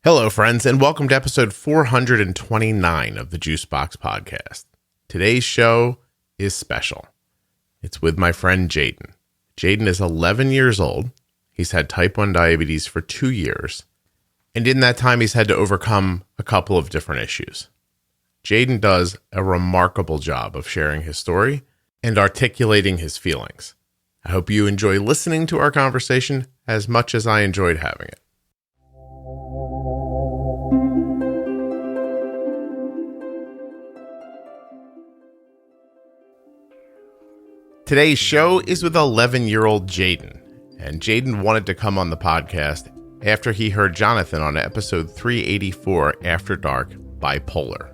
Hello, friends, and welcome to episode 429 of the Juicebox Podcast. Today's show is special. It's with my friend Jaden. Jaden is 11 years old. He's had type 1 diabetes for 2 years. And in that time, he's had to overcome a couple of different issues. Jaden does a remarkable job of sharing his story and articulating his feelings. I hope you enjoy listening to our conversation as much as I enjoyed having it. Today's show is with 11-year-old Jaden, and Jaden wanted to come on the podcast after he heard Jonathan on episode 384, After Dark, Bipolar.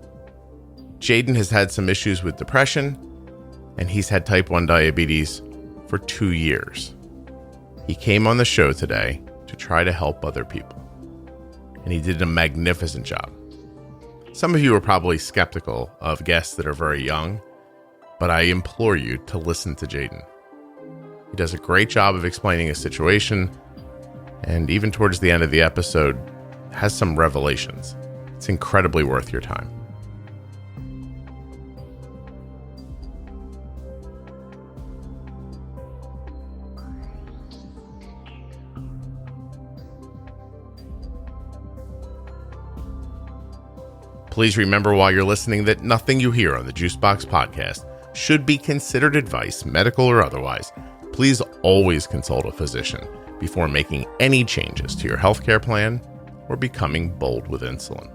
Jaden has had some issues with depression, and he's had type 1 diabetes for 2 years. He came on the show today to try to help other people, and he did a magnificent job. Some of you are probably skeptical of guests that are very young, but I implore you to listen to Jaden. He does a great job of explaining his situation, and even towards the end of the episode, has some revelations. It's incredibly worth your time. Please remember while you're listening that nothing you hear on the Juicebox Podcast should be considered advice, medical or otherwise. Please always consult a physician before making any changes to your healthcare plan or becoming bold with insulin.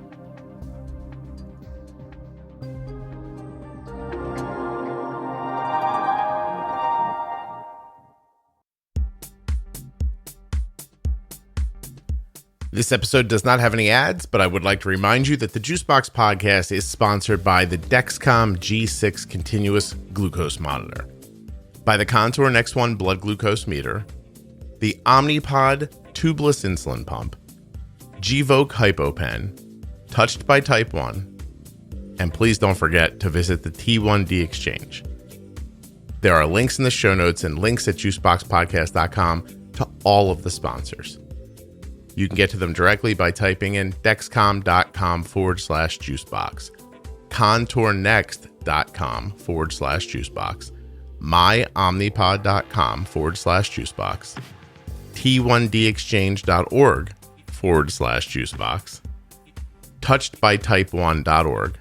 This episode does not have any ads, but I would like to remind you that the Juicebox Podcast is sponsored by the Dexcom G6 Continuous Glucose Monitor, by the Contour Next One Blood Glucose Meter, the Omnipod Tubeless Insulin Pump, Gvoke HypoPen, Touched by Type 1, and please don't forget to visit the T1D Exchange. There are links in the show notes and links at juiceboxpodcast.com to all of the sponsors. You can get to them directly by typing in dexcom.com/juicebox, contournext.com/juicebox, myomnipod.com/juicebox, t1dexchange.org/juicebox, touchedbytype1.org,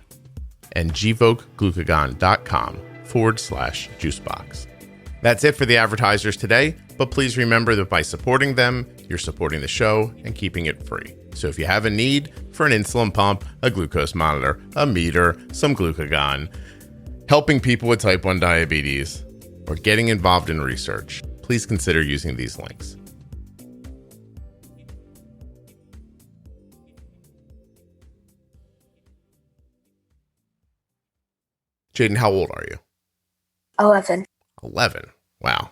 and gvokeglucagon.com/juicebox. That's it for the advertisers today, but please remember that by supporting them, you're supporting the show and keeping it free. So if you have a need for an insulin pump, a glucose monitor, a meter, some glucagon, helping people with type 1 diabetes, or getting involved in research, please consider using these links. Jaden, how old are you? 11. 11. Wow.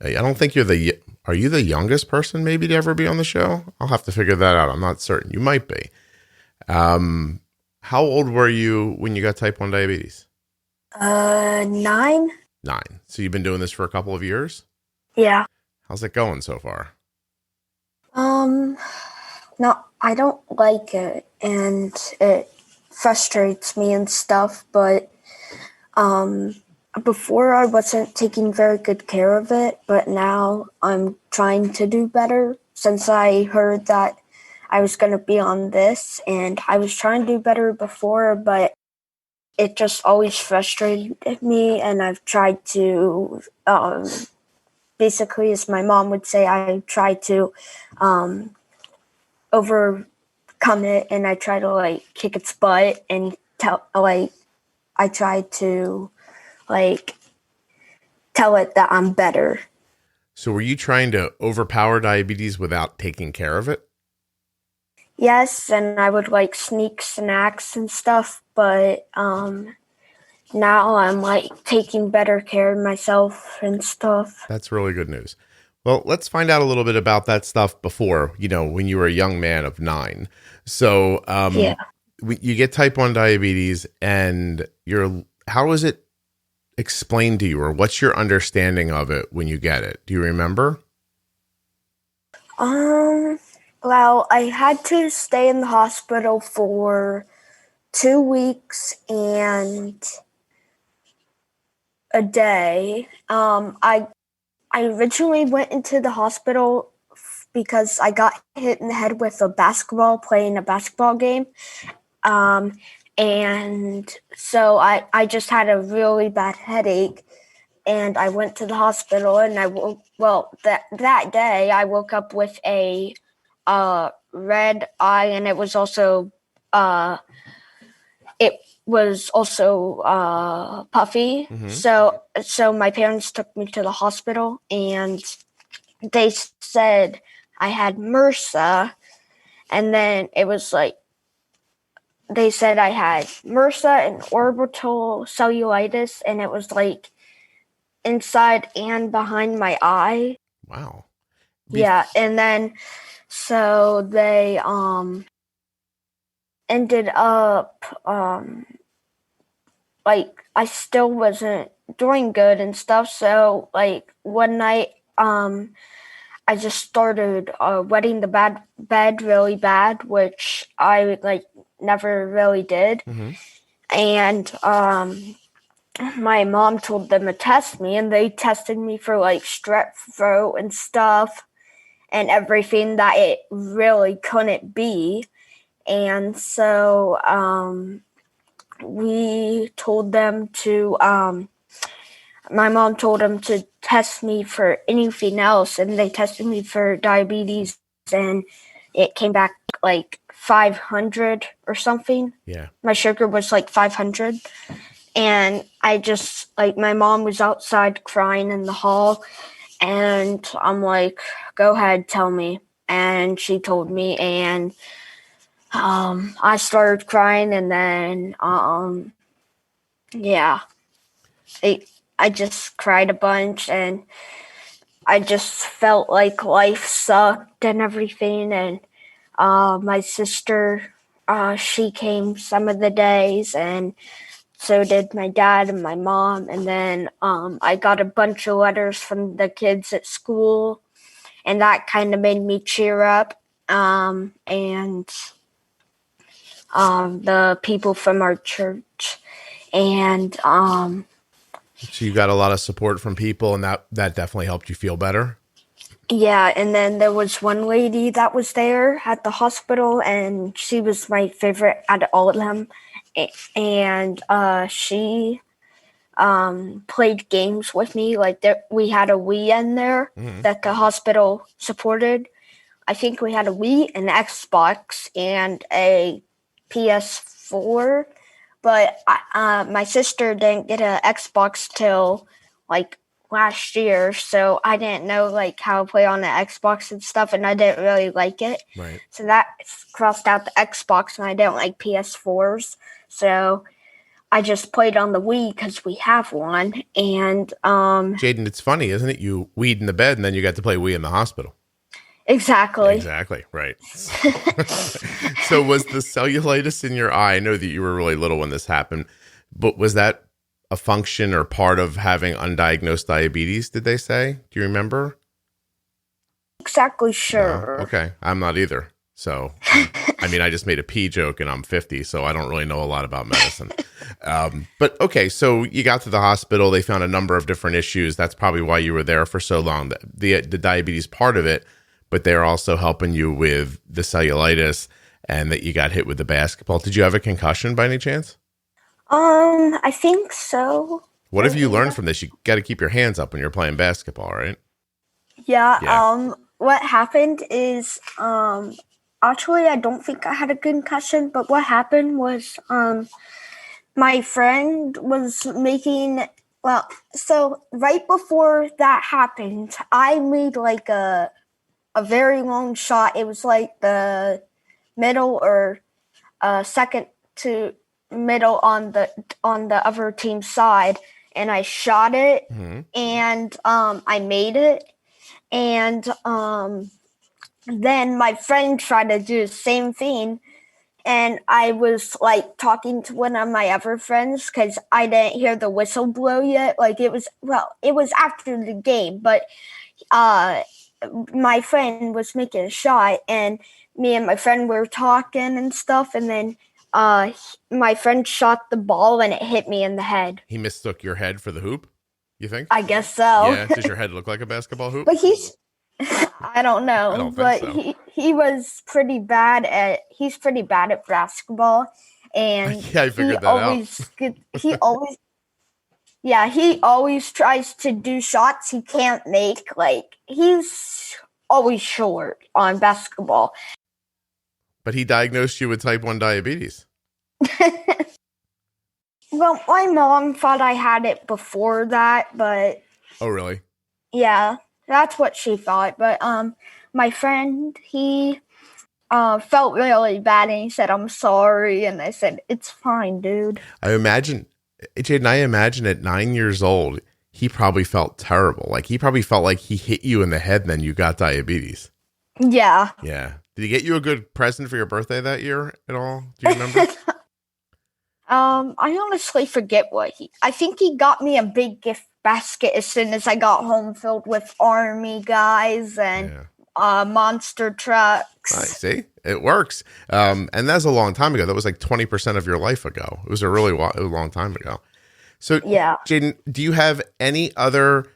I don't think are you the youngest person maybe to ever be on the show? I'll have to figure that out. I'm not certain. You might be. How old were you when you got type 1 diabetes? 9. 9. So you've been doing this for a couple of years? Yeah. How's it going so far? No, I don't like it, and it frustrates me and stuff, but, before I wasn't taking very good care of it, but now I'm trying to do better since I heard that I was going to be on this, and I was trying to do better before, but it just always frustrated me, and I've tried to, basically, as my mom would say, I try to overcome it, and I try to, kick its butt and I try to tell it that I'm better. So were you trying to overpower diabetes without taking care of it? Yes, and I would sneak snacks and stuff, but now I'm taking better care of myself and stuff. That's really good news. Well, let's find out a little bit about that stuff before, when you were a young man of 9. So you get type 1 diabetes, and how is it explained to you, or what's your understanding of it when you get it? Do you remember? Well, I had to stay in the hospital for 2 weeks and a day. I originally went into the hospital because I got hit in the head with a basketball playing a basketball game. And so I just had a really bad headache, and I went to the hospital, and that day I woke up with a red eye, and it was also puffy. Mm-hmm. So my parents took me to the hospital, and they said I had MRSA, and then it was like they said I had MRSA and orbital cellulitis, and it was like inside and behind my eye. Wow. Yeah, and then so they ended up like I still wasn't doing good and stuff. So like one night I just started wetting the bed really bad, which I like never really did. Mm-hmm. And my mom told them to test me, and they tested me for like strep throat and stuff and everything that it really couldn't be. And so we told them to my mom told them to test me for anything else, and they tested me for diabetes, and it came back like 500 or something. Yeah. My sugar was like 500. And I just, like, my mom was outside crying in the hall, and I'm like, go ahead, tell me. And she told me, and I started crying, and then, yeah, I just cried a bunch, and I just felt like life sucked and everything. And my sister, she came some of the days, and so did my dad and my mom. And then I got a bunch of letters from the kids at school, and that kind of made me cheer up. And the people from our church. And so you got a lot of support from people, and that definitely helped you feel better? Yeah, and then there was one lady that was there at the hospital, and she was my favorite out of all of them. And she played games with me. Like we had a Wii in there that the hospital supported. I think we had a Wii, an Xbox, and a PS4. But my sister didn't get an Xbox till like last year, so I didn't know like how to play on the Xbox and stuff, and I didn't really like it. Right. So that crossed out the Xbox, and I don't like PS4s. So I just played on the Wii because we have one. And Jaden, it's funny, isn't it? You weed in the bed, and then you got to play Wii in the hospital. Exactly, right. So was the cellulitis in your eye, I know that you were really little when this happened, but was that a function or part of having undiagnosed diabetes, did they say? Do you remember? Exactly sure. No? Okay, I'm not either. So, I mean, I just made a pee joke, and I'm 50, so I don't really know a lot about medicine. But okay, so you got to the hospital. They found a number of different issues. That's probably why you were there for so long. The diabetes part of it, but they're also helping you with the cellulitis, and that you got hit with the basketball. Did you have a concussion by any chance? I think so. What have you learned from this? You got to keep your hands up when you're playing basketball, right? Yeah. What happened is, actually, I don't think I had a concussion, but what happened was, my friend was making, so right before that happened, I made like a very long shot. It was like the middle or second to middle on the other team's side, and I shot it, and I made it. And then my friend tried to do the same thing, and I was like talking to one of my other friends because I didn't hear the whistle blow yet. Like it was after the game, but my friend was making a shot, and me and my friend were talking and stuff, and then my friend shot the ball and it hit me in the head. He mistook your head for the hoop, you think? I guess so. Yeah. Does your head look like a basketball hoop? But I don't know. I don't but think so. he was pretty bad at basketball, and I figured that out. He always tries to do shots he can't make. Like, he's always short on basketball. But he diagnosed you with type 1 diabetes. Well, my mom thought I had it before that, but... Oh, really? Yeah, that's what she thought. But my friend, he felt really bad, and he said, "I'm sorry." And I said, "It's fine, dude." I imagine at 9 years old, he probably felt terrible. Like, he probably felt like he hit you in the head and then you got diabetes. Yeah. Yeah. Did he get you a good present for your birthday that year at all? Do you remember? I honestly forget I think he got me a big gift basket as soon as I got home, filled with army guys and monster trucks. I see. It works. And that's a long time ago. That was like 20% of your life ago. It was a really long time ago. So, yeah. Jaden, do you have any other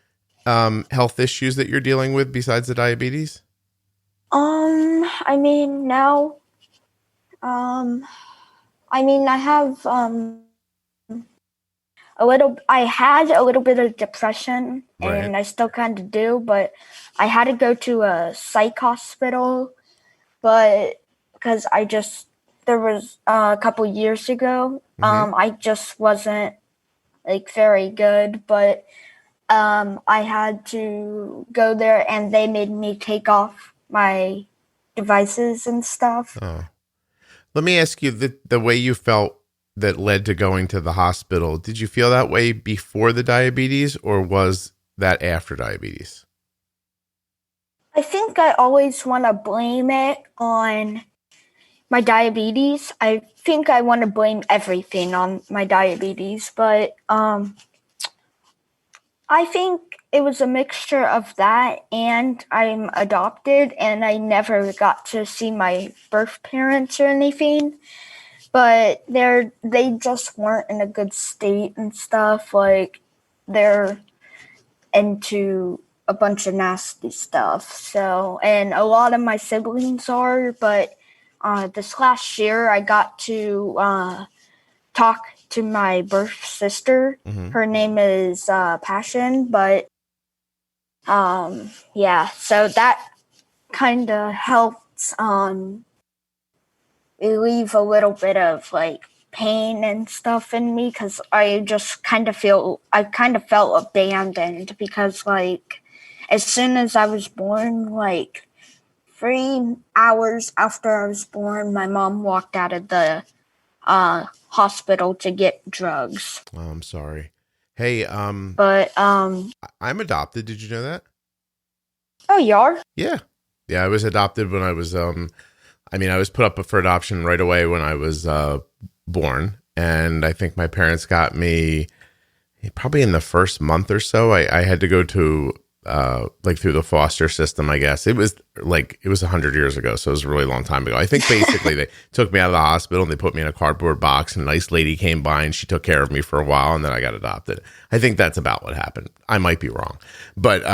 health issues that you're dealing with besides the diabetes? I mean, no. I have I had a little bit of depression, and I still kind of do, but I had to go to a psych hospital, but because there was a couple years ago, I just wasn't like very good, but I had to go there, and they made me take off my devices and stuff. Oh. Let me ask you, the way you felt that led to going to the hospital, did you feel that way before the diabetes, or was that after diabetes? I think I always want to blame it on my diabetes. I think I want to blame everything on my diabetes, but I think it was a mixture of that, and I'm adopted, and I never got to see my birth parents or anything. But they just weren't in a good state and stuff. Like, they're into a bunch of nasty stuff. So, and a lot of my siblings are. But this last year, I got to talk to my birth sister. Mm-hmm. Her name is Passion. But so that kind of helped relieve a little bit of like pain and stuff in me, because I kind of felt abandoned, because like as soon as I was born, like 3 hours after I was born, my mom walked out of the hospital to get drugs. Oh, I'm sorry. Hey, I'm adopted. Did you know that? Oh, you are? Yeah. I was adopted when I was I was put up for adoption right away when I was born, and I think my parents got me probably in the first month or so. I had to go to through the foster system, I guess. It was 100 years ago, so it was a really long time ago. I think basically they took me out of the hospital and they put me in a cardboard box, and a nice lady came by and she took care of me for a while, and then I got adopted. I think that's about what happened. I might be wrong, but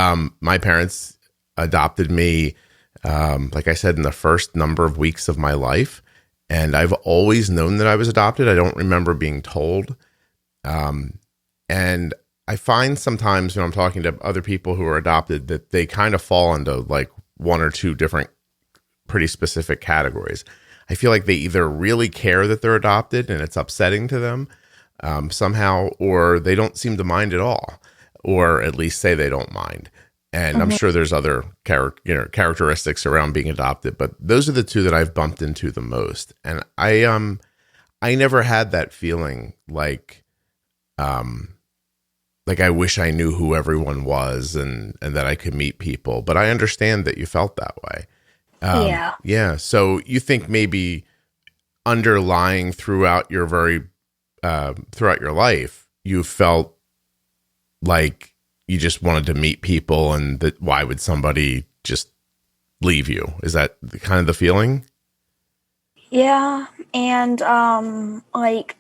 my parents adopted me, like I said, in the first number of weeks of my life. And I've always known that I was adopted. I don't remember being told. And I find sometimes when I'm talking to other people who are adopted that they kind of fall into like one or two different pretty specific categories. I feel like they either really care that they're adopted and it's upsetting to them somehow, or they don't seem to mind at all, or at least say they don't mind. And I'm sure there's other characteristics around being adopted, but those are the two that I've bumped into the most. And I never had that feeling like I wish I knew who everyone was and that I could meet people. But I understand that you felt that way. Yeah. So you think maybe underlying throughout your life, you felt like you just wanted to meet people, and that why would somebody just leave you. Is that kind of the feeling? Yeah, and like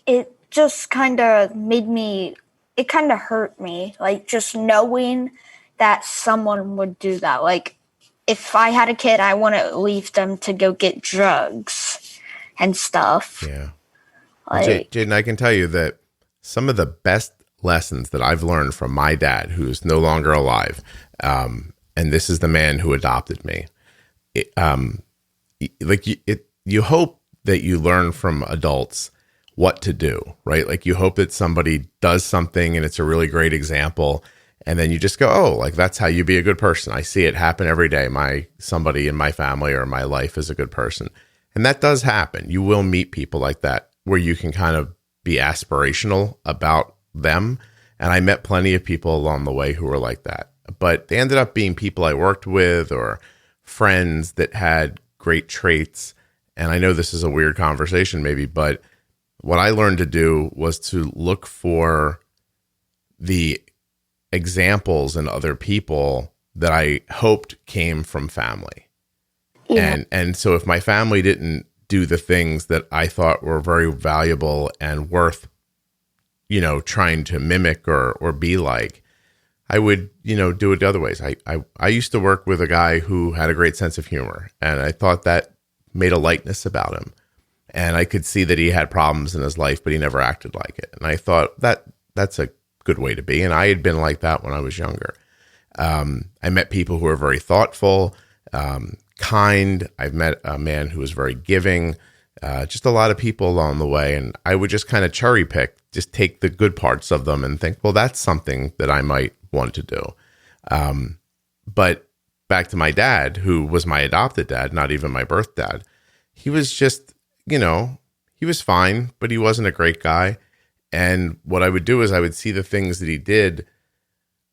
it just kind of it kind of hurt me, like just knowing that someone would do that. Like if I had a kid, I wouldn't leave them to go get drugs and stuff. Yeah. Like, Jaden, I can tell you that some of the best lessons that I've learned from my dad, who's no longer alive, and this is the man who adopted me. You hope that you learn from adults what to do, right? Like you hope that somebody does something and it's a really great example, and then you just go, oh, like that's how you be a good person. I see it happen every day. Somebody in my family or my life is a good person. And that does happen. You will meet people like that where you can kind of be aspirational about them. And I met plenty of people along the way who were like that. But they ended up being people I worked with or friends that had great traits. And I know this is a weird conversation maybe, but what I learned to do was to look for the examples in other people that I hoped came from family. Yeah. And so if my family didn't do the things that I thought were very valuable and worth, trying to mimic or be like, I would, do it the other ways. I used to work with a guy who had a great sense of humor, and I thought that made a lightness about him. And I could see that he had problems in his life, but he never acted like it. And I thought that's a good way to be. And I had been like that when I was younger. I met people who were very thoughtful, kind. I've met a man who was very giving, just a lot of people along the way. And I would just kind of cherry pick, just take the good parts of them and think, well, that's something that I might want to do. But back to my dad, who was my adopted dad, not even my birth dad, he was just, he was fine, but he wasn't a great guy. And what I would do is I would see the things that he did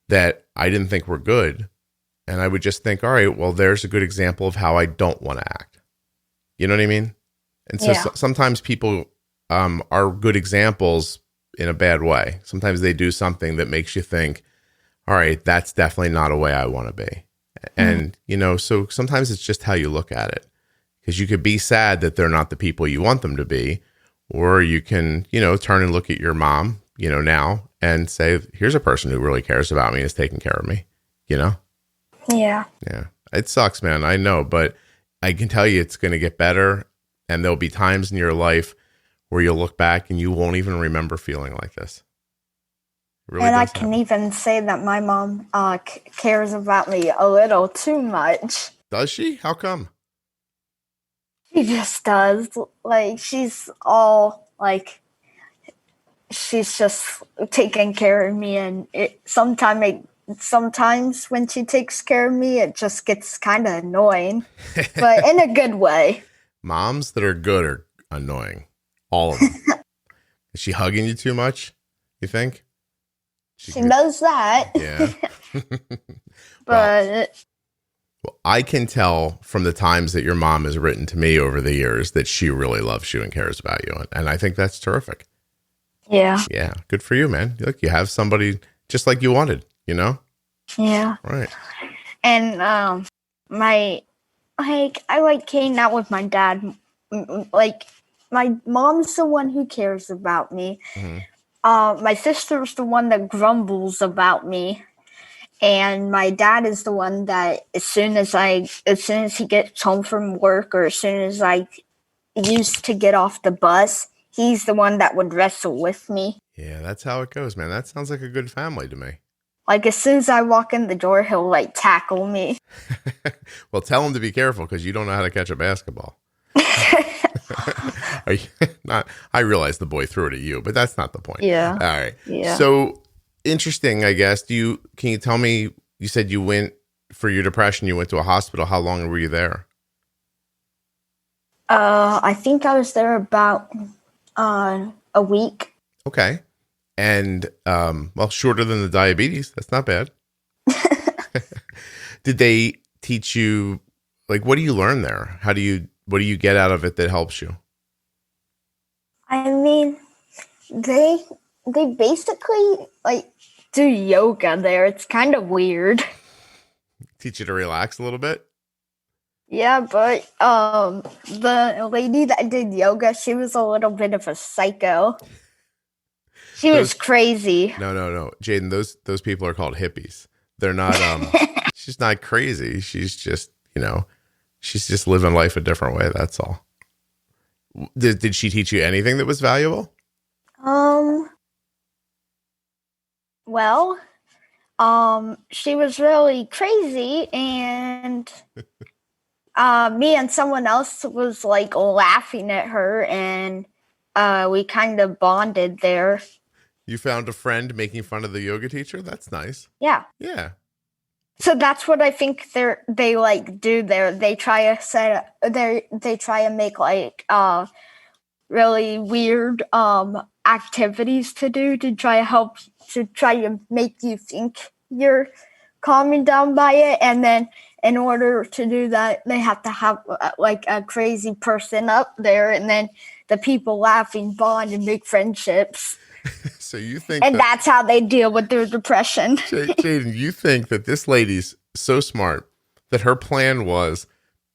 that I didn't think were good. And I would just think, all right, well, there's a good example of how I don't want to act. You know what I mean? And so sometimes people are good examples in a bad way. Sometimes they do something that makes you think, all right, that's definitely not a way I want to be. And, so sometimes it's just how you look at it. Because you could be sad that they're not the people you want them to be. Or you can, turn and look at your mom, now and say, here's a person who really cares about me and is taking care of me, Yeah. Yeah. It sucks, man. I know, but I can tell you it's going to get better. And there'll be times in your life where you'll look back and you won't even remember feeling like this. Really, and I can even say that my mom cares about me a little too much. Does she? How come? She just does. Like, she's just taking care of me, and sometimes when she takes care of me, it just gets kind of annoying, but in a good way. Moms that are good are annoying. All of them. Is she hugging you too much, you think? She knows that. Yeah. But well, I can tell from the times that your mom has written to me over the years that she really loves you and cares about you. And I think that's terrific. Yeah. Yeah. Good for you, man. Look, you have somebody just like you wanted, Yeah. Right. And I like hanging out with my dad. Like, my mom's the one who cares about me. Mm-hmm. My sister's the one that grumbles about me. And my dad is the one that as soon as he gets home from work, or as soon as I used to get off the bus, he's the one that would wrestle with me. Yeah, that's how it goes, man. That sounds like a good family to me. Like, as soon as I walk in the door, he'll tackle me. Well, tell him to be careful because you don't know how to catch a basketball. I realize the boy threw it at you, but that's not the point. Yeah. All right. Yeah. So interesting, I guess. Can you tell me, you said you went for your depression, you went to a hospital. How long were you there? I think I was there about a week. Okay. And, well, shorter than the diabetes. That's not bad. Did they teach you, what do you learn there? What do you get out of it that helps you? I mean, they basically do yoga there. It's kind of weird. Teach you to relax a little bit? Yeah, but the lady that did yoga, she was a little bit of a psycho. She was crazy. No. Jaden, those people are called hippies. They're not, she's not crazy. She's just, she's just living life a different way. That's all. Did she teach you anything that was valuable? Well, she was really crazy, and me and someone else was like laughing at her, and we kind of bonded there. You found a friend making fun of the yoga teacher? That's nice. Yeah. Yeah. So that's what I think they like do there. They try to make like really weird activities to do to try to make you think you're calming down by it, and then in order to do that, they have to have like a crazy person up there, and then the people laughing bond and make friendships. So you think, and that's how they deal with their depression. Jaden, you think that this lady's so smart that her plan was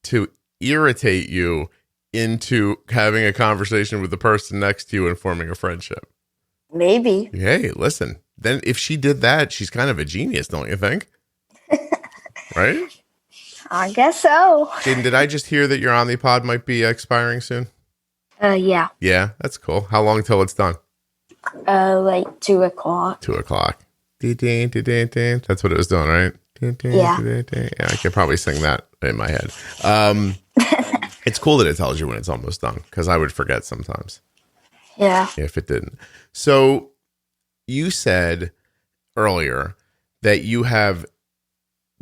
to irritate you into having a conversation with the person next to you and forming a friendship? Maybe. Hey, listen, then if she did that, she's kind of a genius, don't you think? Right? I guess so. Jaden, did I just hear that your Omnipod might be expiring soon? Yeah. Yeah, that's cool. How long till it's done? Like 2 o'clock. 2 o'clock. That's what it was doing, right? Yeah. Yeah, I could probably sing that in my head. It's cool that it tells you when it's almost done, because I would forget sometimes. Yeah. If it didn't. So you said earlier that you have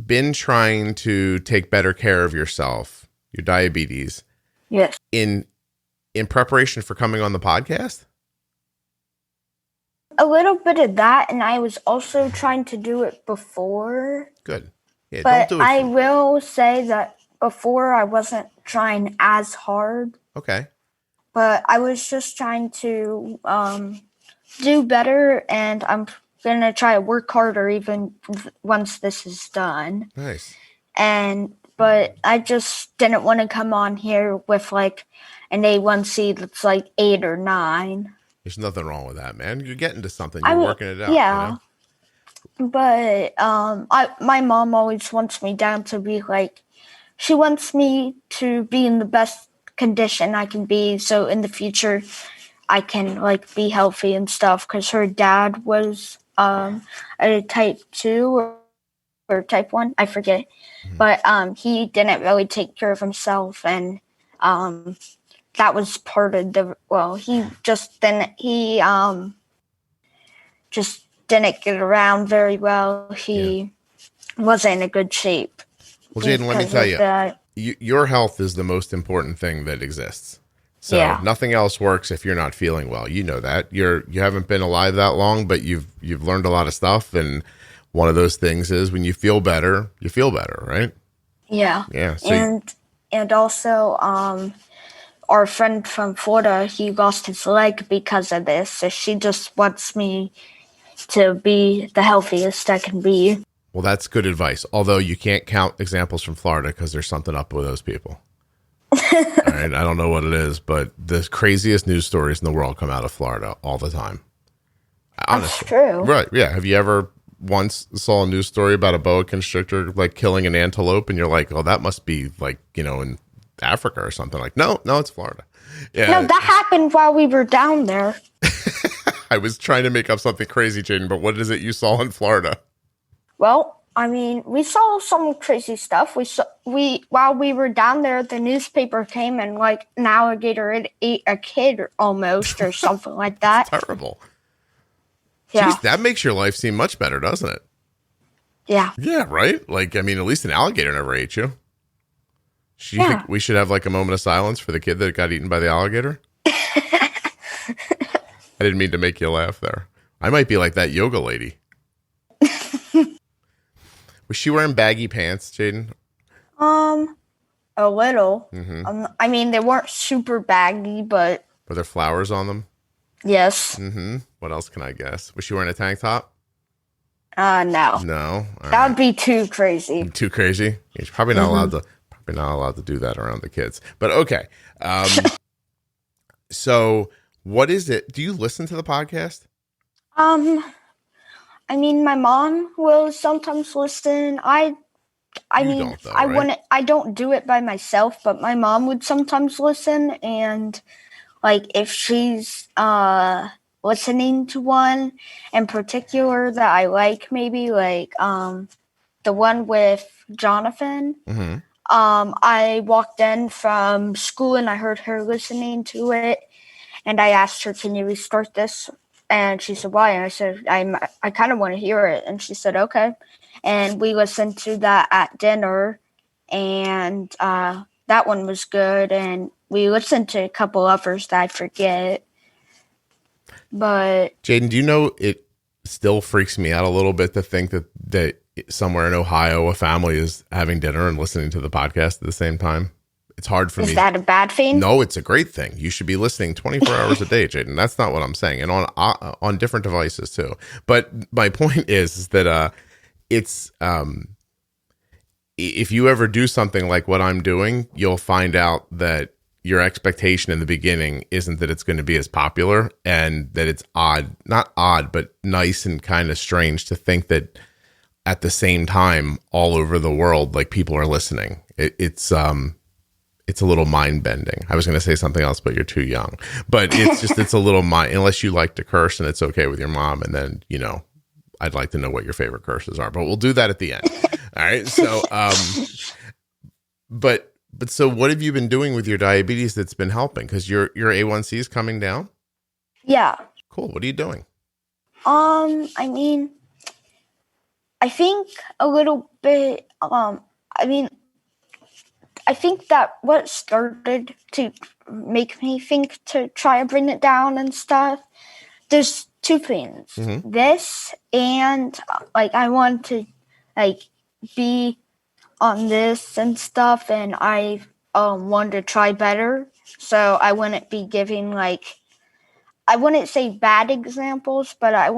been trying to take better care of yourself, your diabetes. Yes. In preparation for coming on the podcast? A little bit of that, and I was also trying to do it before. Good. Yeah, but don't do it. I will say that before I wasn't trying as hard. Okay. But I was just trying to do better, and I'm going to try to work harder even once this is done. Nice. But I just didn't want to come on here with like an A1C that's like 8 or 9. There's nothing wrong with that, man. You're getting to something. You're working it out. Yeah. But my mom always wants me down to be like, she wants me to be in the best condition I can be, so in the future I can like be healthy and stuff, because her dad was a type 2 or type 1, I forget. But he didn't really take care of himself, and that was part of he just didn't get around very well. He wasn't in a good shape. Well, Jaden, let me tell you, your health is the most important thing that exists. So nothing else works if you're not feeling well. You know that. You haven't been alive that long, but you've learned a lot of stuff, and one of those things is when you feel better, right? Yeah. Yeah. So and also our friend from Florida, he lost his leg because of this. So she just wants me to be the healthiest I can be. Well, that's good advice. Although you can't count examples from Florida because there's something up with those people. All right. I don't know what it is, but the craziest news stories in the world come out of Florida all the time. Honestly. That's true. Right. Yeah. Have you ever once saw a news story about a boa constrictor like killing an antelope, and you're like, oh, that must be like, in Africa or something? Like, no, it's Florida. Yeah. No, that happened while we were down there. I was trying to make up something crazy, Jaden, but what is it you saw in Florida? Well, I mean, we saw some crazy stuff. While we were down there, the newspaper came and like an alligator had ate a kid almost, or something like that. Terrible. Yeah. Jeez, that makes your life seem much better, doesn't it? Yeah. Yeah, right? Like, I mean, at least an alligator never ate you. We should have like a moment of silence for the kid that got eaten by the alligator. I didn't mean to make you laugh there. I might be like that yoga lady. Was she wearing baggy pants, Jaden? A little. Mm-hmm. I mean, they weren't super baggy, but... Were there flowers on them? Yes. Mm-hmm. What else can I guess? Was she wearing a tank top? No. No? All That would be too crazy. Too crazy? He's probably not allowed to do that around the kids. But okay. So what is it? Do you listen to the podcast? I mean, my mom will sometimes listen. I don't do it by myself, but my mom would sometimes listen, and like if she's listening to one in particular that I like, maybe like the one with Jonathan. Mm-hmm. I walked in from school and I heard her listening to it, and I asked her, "Can you restart this?" And she said, "Why?" And I said, I kind of want to hear it. And she said, "Okay." And we listened to that at dinner, and that one was good. And we listened to a couple others that I forget. But Jaden, do you know it still freaks me out a little bit to think that somewhere in Ohio a family is having dinner and listening to the podcast at the same time? It's hard for me. Is that a bad thing? No, it's a great thing. You should be listening 24 hours a day, Jaden. That's not what I'm saying. And on different devices too. But my point is that it's if you ever do something like what I'm doing, you'll find out that your expectation in the beginning isn't that it's going to be as popular, and that it's not odd, but nice and kind of strange to think that at the same time all over the world, like people are listening. It's a little mind bending. I was going to say something else, but you're too young. But it's a little unless you like to curse and it's okay with your mom. And then, I'd like to know what your favorite curses are, but we'll do that at the end. All right. So, but so what have you been doing with your diabetes that's been helping? Because your A1C is coming down. Yeah. Cool. What are you doing? I mean, I think a little bit, I think that what started to make me think to try to bring it down and stuff, there's two things. Mm-hmm. This and I want to be on this and stuff, and I wanted to try better, so I wouldn't be giving I wouldn't say bad examples, but I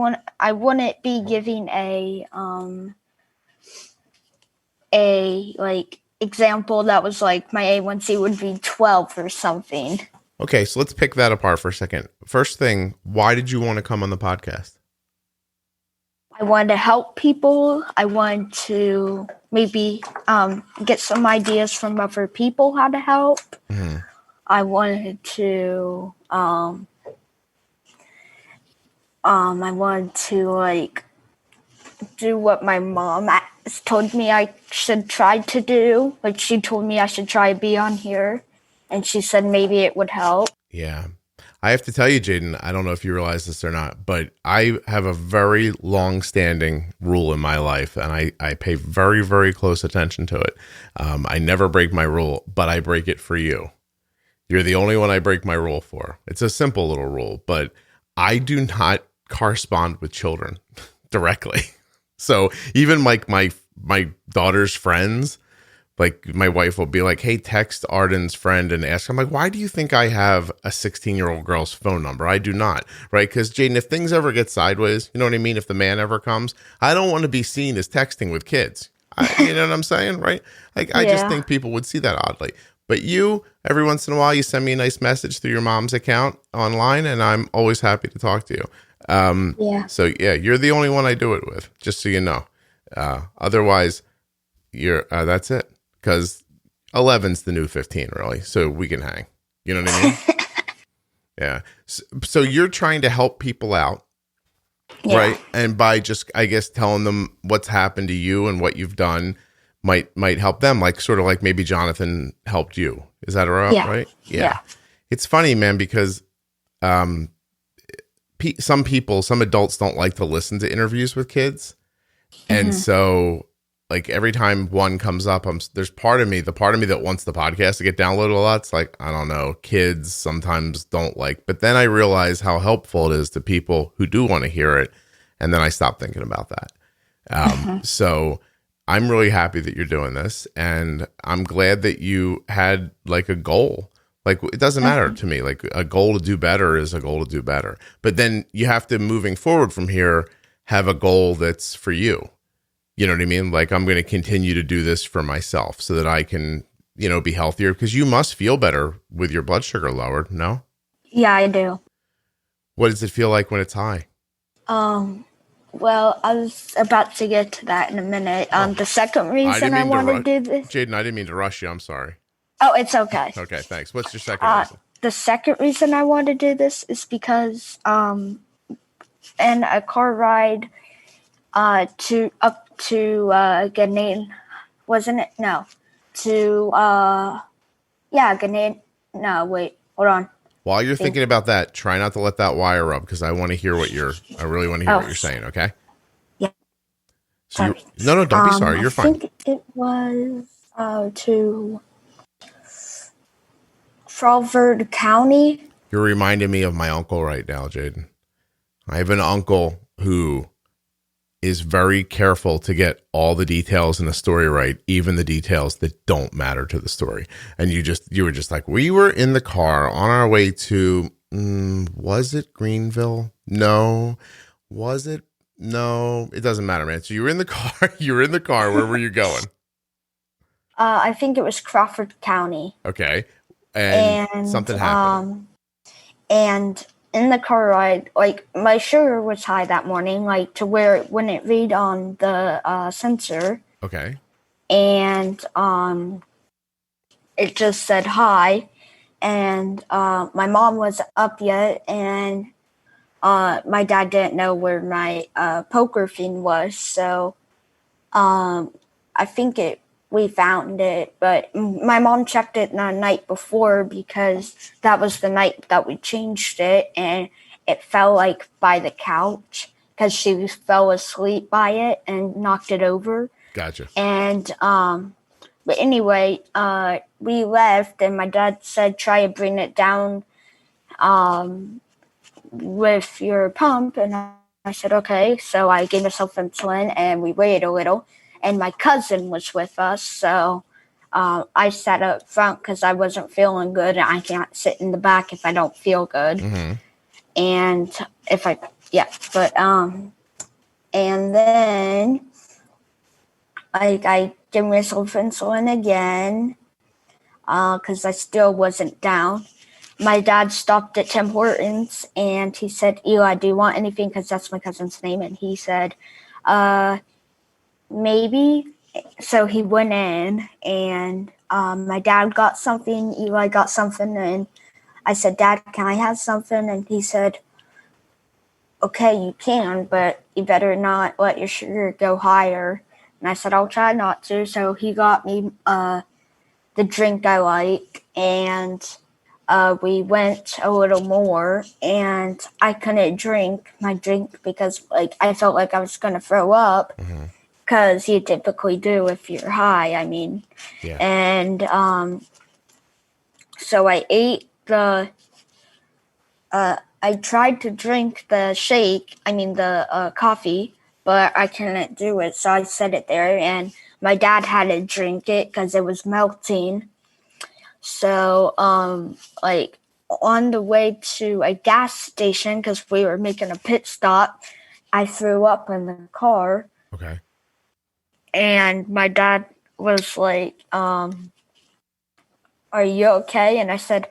wouldn't be giving a example that was my A1C would be 12 or something. Okay, so let's pick that apart for a second. First thing, why did you want to come on the podcast? I wanted to help people. I wanted to maybe get some ideas from other people how to help. Mm-hmm. I wanted to do what my mom told me I should try to do. She told me I should try to be on here, and she said maybe it would help. Yeah. I have to tell you, Jaden, I don't know if you realize this or not, but I have a very long-standing rule in my life, and I pay very, very close attention to it. I never break my rule, but I break it for you. You're the only one I break my rule for. It's a simple little rule, but I do not correspond with children directly. So even my daughter's friends, my wife will be like, "Hey, text Arden's friend and ask." I'm like, "Why do you think I have a 16-year-old girl's phone number?" I do not, right? Because Jaden, if things ever get sideways, you know what I mean? If the man ever comes, I don't want to be seen as texting with kids. You know what I'm saying, right? I just think people would see that oddly. But you, every once in a while, you send me a nice message through your mom's account online, and I'm always happy to talk to you. So yeah, you're the only one I do it with, just so you know. Otherwise, that's it. Because 11's the new 15, really. So we can hang. You know what I mean? Yeah. So you're trying to help people out, right? And by just, I guess, telling them what's happened to you and what you've done might help them. Sort of like maybe Jonathan helped you. Is that right? Yeah. It's funny, man, because some adults don't like to listen to interviews with kids. Mm-hmm. And so every time one comes up, there's the part of me that wants the podcast to get downloaded a lot. It's I don't know, kids sometimes don't but then I realize how helpful it is to people who do want to hear it. And then I stop thinking about that. So I'm really happy that you're doing this, and I'm glad that you had a goal. It doesn't matter to me. A goal to do better is a goal to do better. But then you have to, moving forward from here, have a goal that's for you. You know what I mean? Like, I'm going to continue to do this for myself so that I can, be healthier, because you must feel better with your blood sugar lowered. No? Yeah, I do. What does it feel like when it's high? Well, I was about to get to that in a minute. The second reason I want to do this... Jaden, I didn't mean to rush you. I'm sorry. Oh, it's okay. Okay, thanks. What's your second reason? The second reason I want to do this is because in a car ride to Ghanaian, wasn't it? No. To, Ghanaian. No, wait, hold on. While you're thinking about that, try not to let that wire up, because I want to hear I really want to hear what you're saying, okay? Yeah. So no, don't be sorry. You're fine. I think it was to Crawford County. You're reminding me of my uncle right now, Jaden. I have an uncle who is very careful to get all the details in the story right, even the details that don't matter to the story. And you were just like, we were in the car on our way to, was it Greenville? No. Was it? No, it doesn't matter, man. So you were in the car. Where were you going? I think it was Crawford County. Okay. And something happened. And in the car ride, like, my sugar was high that morning, like, to where it wouldn't read on the sensor. Okay. And it just said high. And my mom wasn't up yet, and my dad didn't know where my poker fiend was. So I think we found it, but my mom checked it the night before, because that was the night that we changed it, and it fell like by the couch because she fell asleep by it and knocked it over. Gotcha. And but anyway, we left, and my dad said try to bring it down with your pump, and I said okay. So I gave myself insulin, and we waited a little. And my cousin was with us, so I sat up front because I wasn't feeling good, and I can't sit in the back if I don't feel good. Mm-hmm. And and then I gave myself insulin again because I still wasn't down. My dad stopped at Tim Hortons, and he said, Eli, do you want anything? Because that's my cousin's name. And he said, maybe. So he went in, and my dad got something, Eli got something, and I said, Dad, can I have something? And he said, okay, you can, but you better not let your sugar go higher. And I said, I'll try not to. So he got me the drink I like, and we went a little more, and I couldn't drink my drink because, like, I felt like I was going to throw up. Mm-hmm. Because you typically do if you're high, I mean. Yeah. And so I ate I tried to drink the coffee, but I couldn't do it. So I set it there, and my dad had to drink it because it was melting. So, on the way to a gas station, because we were making a pit stop, I threw up in the car. Okay. And my dad was like, are you okay? And I said,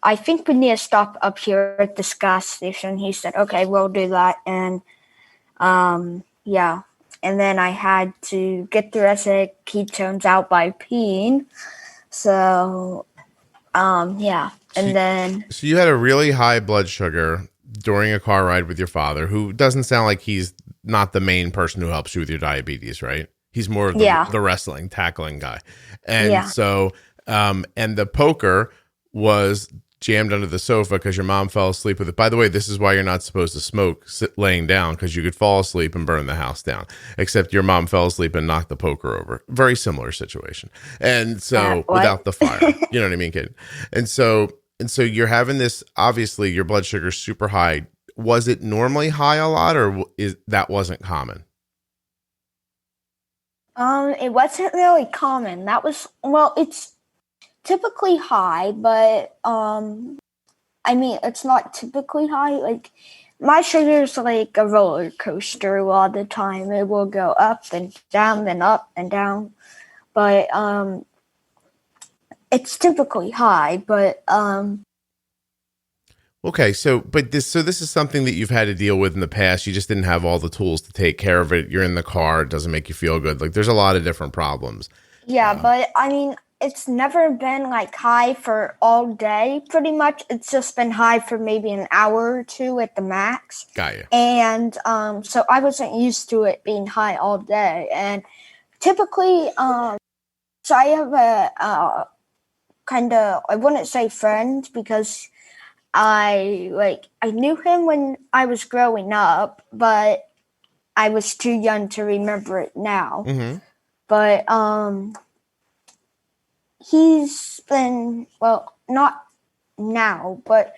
I think we need to stop up here at this gas station. He said, okay, we'll do that. And yeah. And then I had to get the rest of the ketones out by peeing. So, yeah. So you had a really high blood sugar during a car ride with your father, who doesn't sound like he's not the main person who helps you with your diabetes, right? He's more of the wrestling, tackling guy. And so, and the poker was jammed under the sofa because your mom fell asleep with it. By the way, this is why you're not supposed to smoke laying down, because you could fall asleep and burn the house down. Except your mom fell asleep and knocked the poker over. Very similar situation. And so without the fire, you know what I mean, kid? And so you're having this, obviously your blood sugar's super high. Was it normally high a lot, or that wasn't common? It wasn't really common. It's typically high, but I mean, it's not typically high. Like, my sugar's like a roller coaster all the time. It will go up and down, then up and down. But it's typically high, but okay, so this is something that you've had to deal with in the past. You just didn't have all the tools to take care of it. You're in the car, it doesn't make you feel good. Like there's a lot of different problems. Yeah, but I mean, it's never been like high for all day. Pretty much, it's just been high for maybe an hour or two at the max. Got you. And so I wasn't used to it being high all day. And typically, so I have a kind of, I wouldn't say friend because I knew him when I was growing up, but I was too young to remember it now. Mm-hmm. But he's been, well, not now, but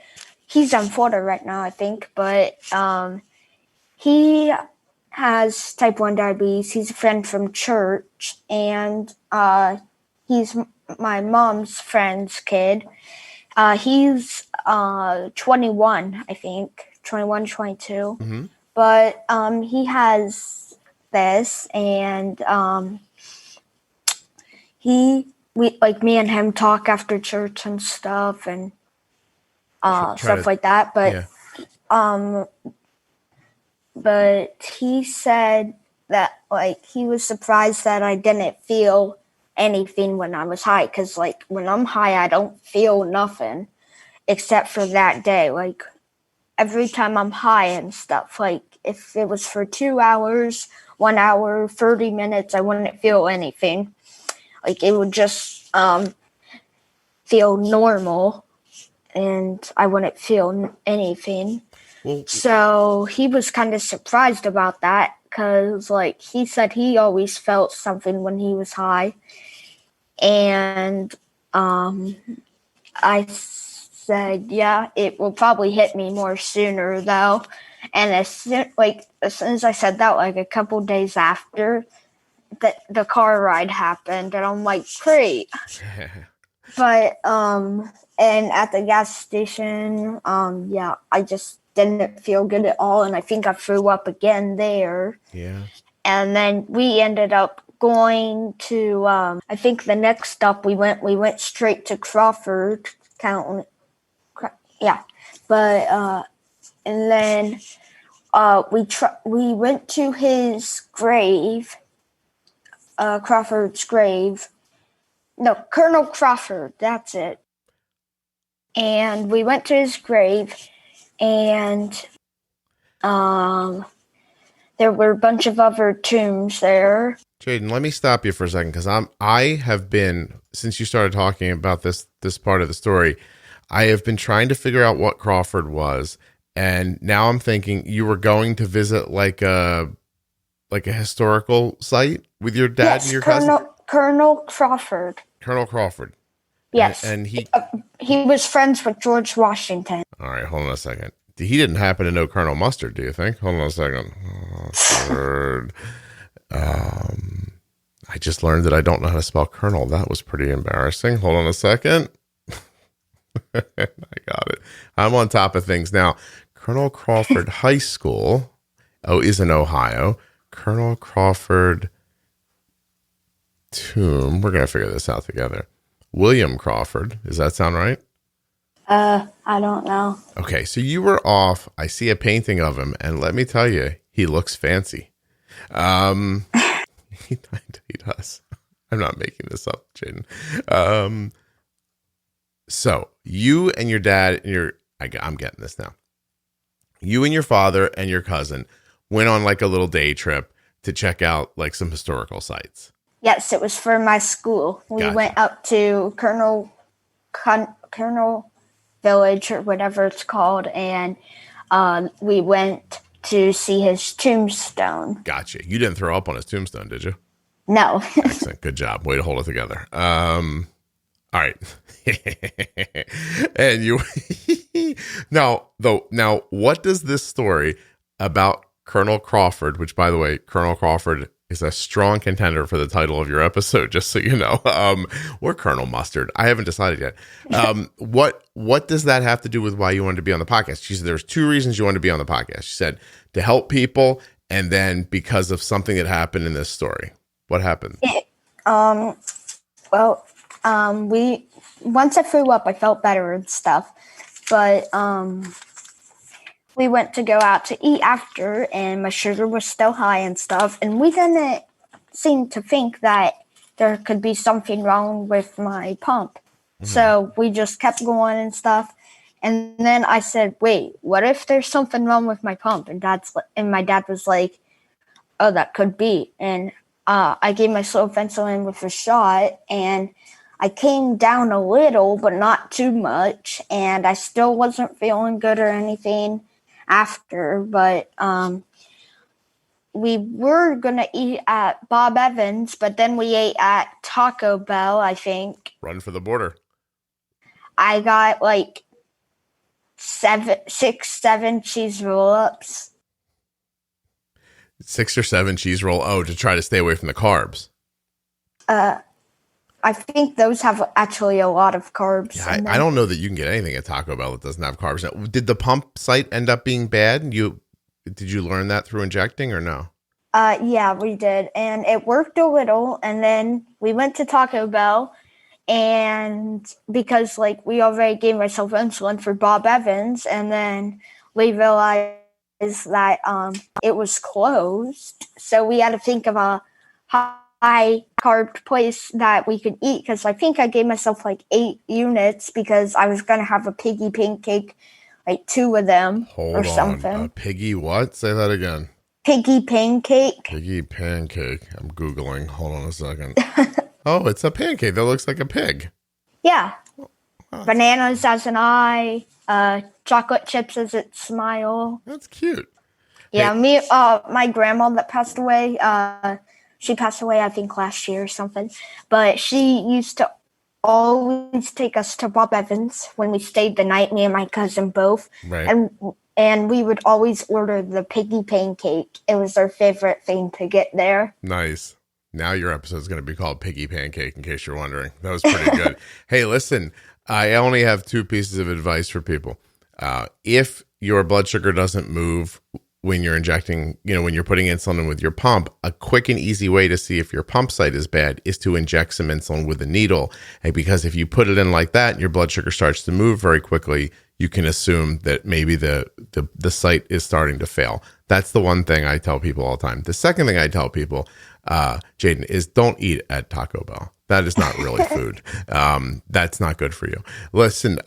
he's in Florida right now, I think. But he has type 1 diabetes. He's a friend from church, and he's my mom's friend's kid. He's 21, I think, 21, 22. Mm-hmm. But he has this, and me and him talk after church and stuff, and stuff like that. But but he said that like he was surprised that I didn't feel anything when I was high, because like when I'm high I don't feel nothing except for that day. Like every time I'm high and stuff, like if it was for 2 hours, 1 hour, 30 minutes, I wouldn't feel anything. Like it would just feel normal, and I wouldn't feel anything. Well, so he was kind of surprised about that, because like he said he always felt something when he was high. And I said, yeah, it will probably hit me more sooner though. And as soon as I said that, like a couple days after, the car ride happened, and I'm like, great. But and at the gas station, I just didn't feel good at all, and I think I threw up again there. Yeah. And then we ended up going to I think the next stop we went straight to Crawford County. Yeah. But and then we went to his grave, Crawford's grave. No, Colonel Crawford, that's it. And we went to his grave, and there were a bunch of other tombs there. Jaden, let me stop you for a second, because I have been, since you started talking about this part of the story, I have been trying to figure out what Crawford was, and now I'm thinking you were going to visit like a historical site with your dad and your cousin? Colonel Crawford. Colonel Crawford. Yes. And he was friends with George Washington. All right, hold on a second. He didn't happen to know Colonel Mustard, do you think? Hold on a second. Mustard. I just learned that I don't know how to spell Colonel. That was pretty embarrassing. Hold on a second. I got it. I'm on top of things now. Colonel Crawford High School is in Ohio. Colonel Crawford tomb. We're going to figure this out together. William Crawford. Does that sound right? I don't know. Okay, so you were off. I see a painting of him, and let me tell you, he looks fancy. He does. I'm not making this up, Jaden. So you and your dad and I'm getting this now. You and your father and your cousin went on like a little day trip to check out like some historical sites. Yes, it was for my school. We went up to Colonel Village or whatever it's called, and we went to see his tombstone. Gotcha. You didn't throw up on his tombstone, did you? No. Excellent. Good job. Way to hold it together. All right. And you now, what does this story about Colonel Crawford, which by the way, Colonel Crawford is a strong contender for the title of your episode, just so you know, or Colonel Mustard. I haven't decided yet. What does that have to do with why you wanted to be on the podcast? She said there's 2 reasons you wanted to be on the podcast. She said to help people, and then because of something that happened in this story. What happened? We once I threw up, I felt better and stuff, but we went to go out to eat after, and my sugar was still high and stuff, and we didn't seem to think that there could be something wrong with my pump. Mm-hmm. So we just kept going and stuff, and then I said, wait, what if there's something wrong with my pump? And my dad was like, oh, that could be. And I gave myself insulin with a shot, and I came down a little, but not too much, and I still wasn't feeling good or anything after, but we were going to eat at Bob Evans, but then we ate at Taco Bell, I think. Run for the border. I got like 6-7 cheese roll-ups. 6 or 7 cheese roll. Oh, to try to stay away from the carbs. I think those have actually a lot of carbs. Yeah, I don't know that you can get anything at Taco Bell that doesn't have carbs. Now, did the pump site end up being bad? Did you learn that through injecting or no? Yeah, we did. And it worked a little. And then we went to Taco Bell. And because we already gave myself insulin for Bob Evans. And then we realized that it was closed. So we had to think of a high carb place that we could eat, because I think I gave myself 8 units because I was going to have a piggy pancake, 2 of them. Hold or on. something. A piggy what? Say that again. Piggy pancake. Piggy pancake. I'm Googling. Hold on a second. Oh, it's a pancake that looks like a pig. Yeah. Oh, bananas as an eye, chocolate chips as its smile. That's cute. Yeah, my grandma that passed away, she passed away, I think, last year or something. But she used to always take us to Bob Evans when we stayed the night, me and my cousin both. Right. And we would always order the piggy pancake. It was our favorite thing to get there. Nice. Now your episode is going to be called Piggy Pancake, in case you're wondering. That was pretty good. Hey, listen, I only have 2 pieces of advice for people. If your blood sugar doesn't move when you're injecting, when you're putting insulin with your pump, a quick and easy way to see if your pump site is bad is to inject some insulin with a needle. And because if you put it in like that and your blood sugar starts to move very quickly, you can assume that maybe the site is starting to fail. That's the one thing I tell people all the time. The second thing I tell people, Jaden, is don't eat at Taco Bell. That is not really food. That's not good for you. Listen,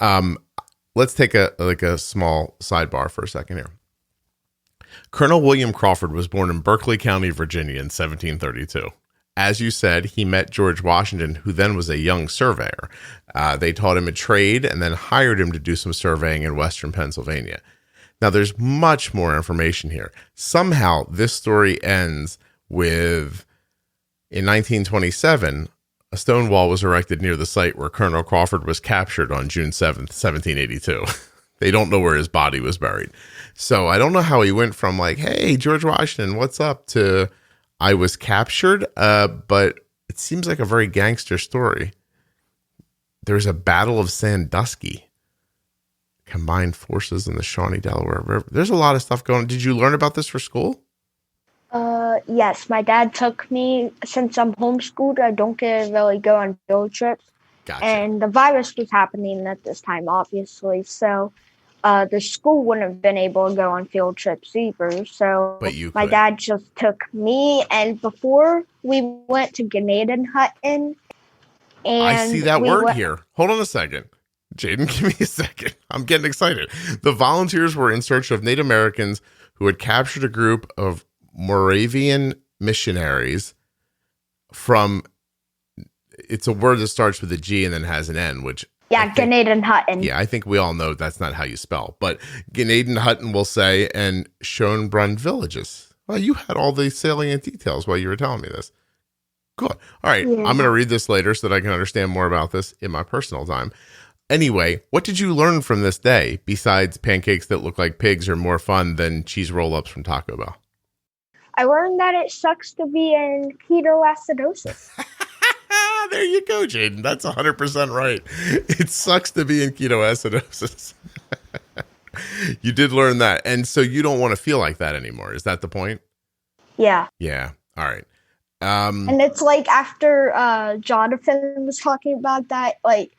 let's take a small sidebar for a second here. Colonel William Crawford was born in Berkeley County, Virginia in 1732. As you said, he met George Washington, who then was a young surveyor. They taught him a trade and then hired him to do some surveying in western Pennsylvania. Now, there's much more information here. Somehow, this story ends with, in 1927, a stone wall was erected near the site where Colonel Crawford was captured on June 7th, 1782. They don't know where his body was buried. So I don't know how he went from hey, George Washington, what's up, to I was captured, but it seems like a very gangster story. There's a Battle of Sandusky. Combined forces in the Shawnee, Delaware River. There's a lot of stuff going on. Did you learn about this for school? Yes, my dad took me. Since I'm homeschooled, I don't get to really go on field trips. Gotcha. And the virus was happening at this time, obviously. So the school wouldn't have been able to go on field trips either. So my dad just took me. And before we went to Gnaden Hutton. And I see that word here. Hold on a second. Jaden, give me a second. I'm getting excited. The volunteers were in search of Native Americans who had captured a group of Moravian missionaries from, it's a word that starts with a G and then has an N, which... Yeah, Gnaden Hutton. Yeah, I think we all know that's not how you spell. But Gnaden Hutton will say, and Schönbrunn villages. Well, you had all the salient details while you were telling me this. Good. All right, yeah. I'm going to read this later so that I can understand more about this in my personal time. Anyway, what did you learn from this day besides pancakes that look like pigs are more fun than cheese roll-ups from Taco Bell? I learned that it sucks to be in ketoacidosis. There you go, Jaden. That's 100% right. It sucks to be in ketoacidosis. You did learn that. And so you don't want to feel like that anymore. Is that the point? Yeah. Yeah. All right. And it's like after Jonathan was talking about that, like,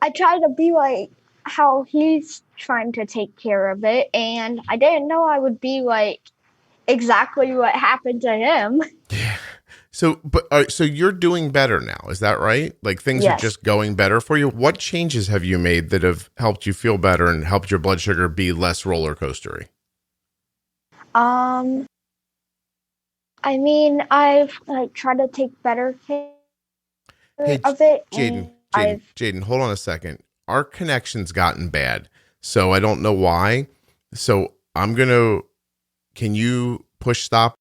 I try to be like how he's trying to take care of it. And I didn't know I would be like exactly what happened to him. Yeah. So you're doing better now. Is that right? Like things are Yes. just going better for you. What changes have you made that have helped you feel better and helped your blood sugar be less roller coastery? I mean, I've like tried to take better care of it. Jaden, hold on a second. Our connection's gotten bad, so I don't know why. So can you push stop?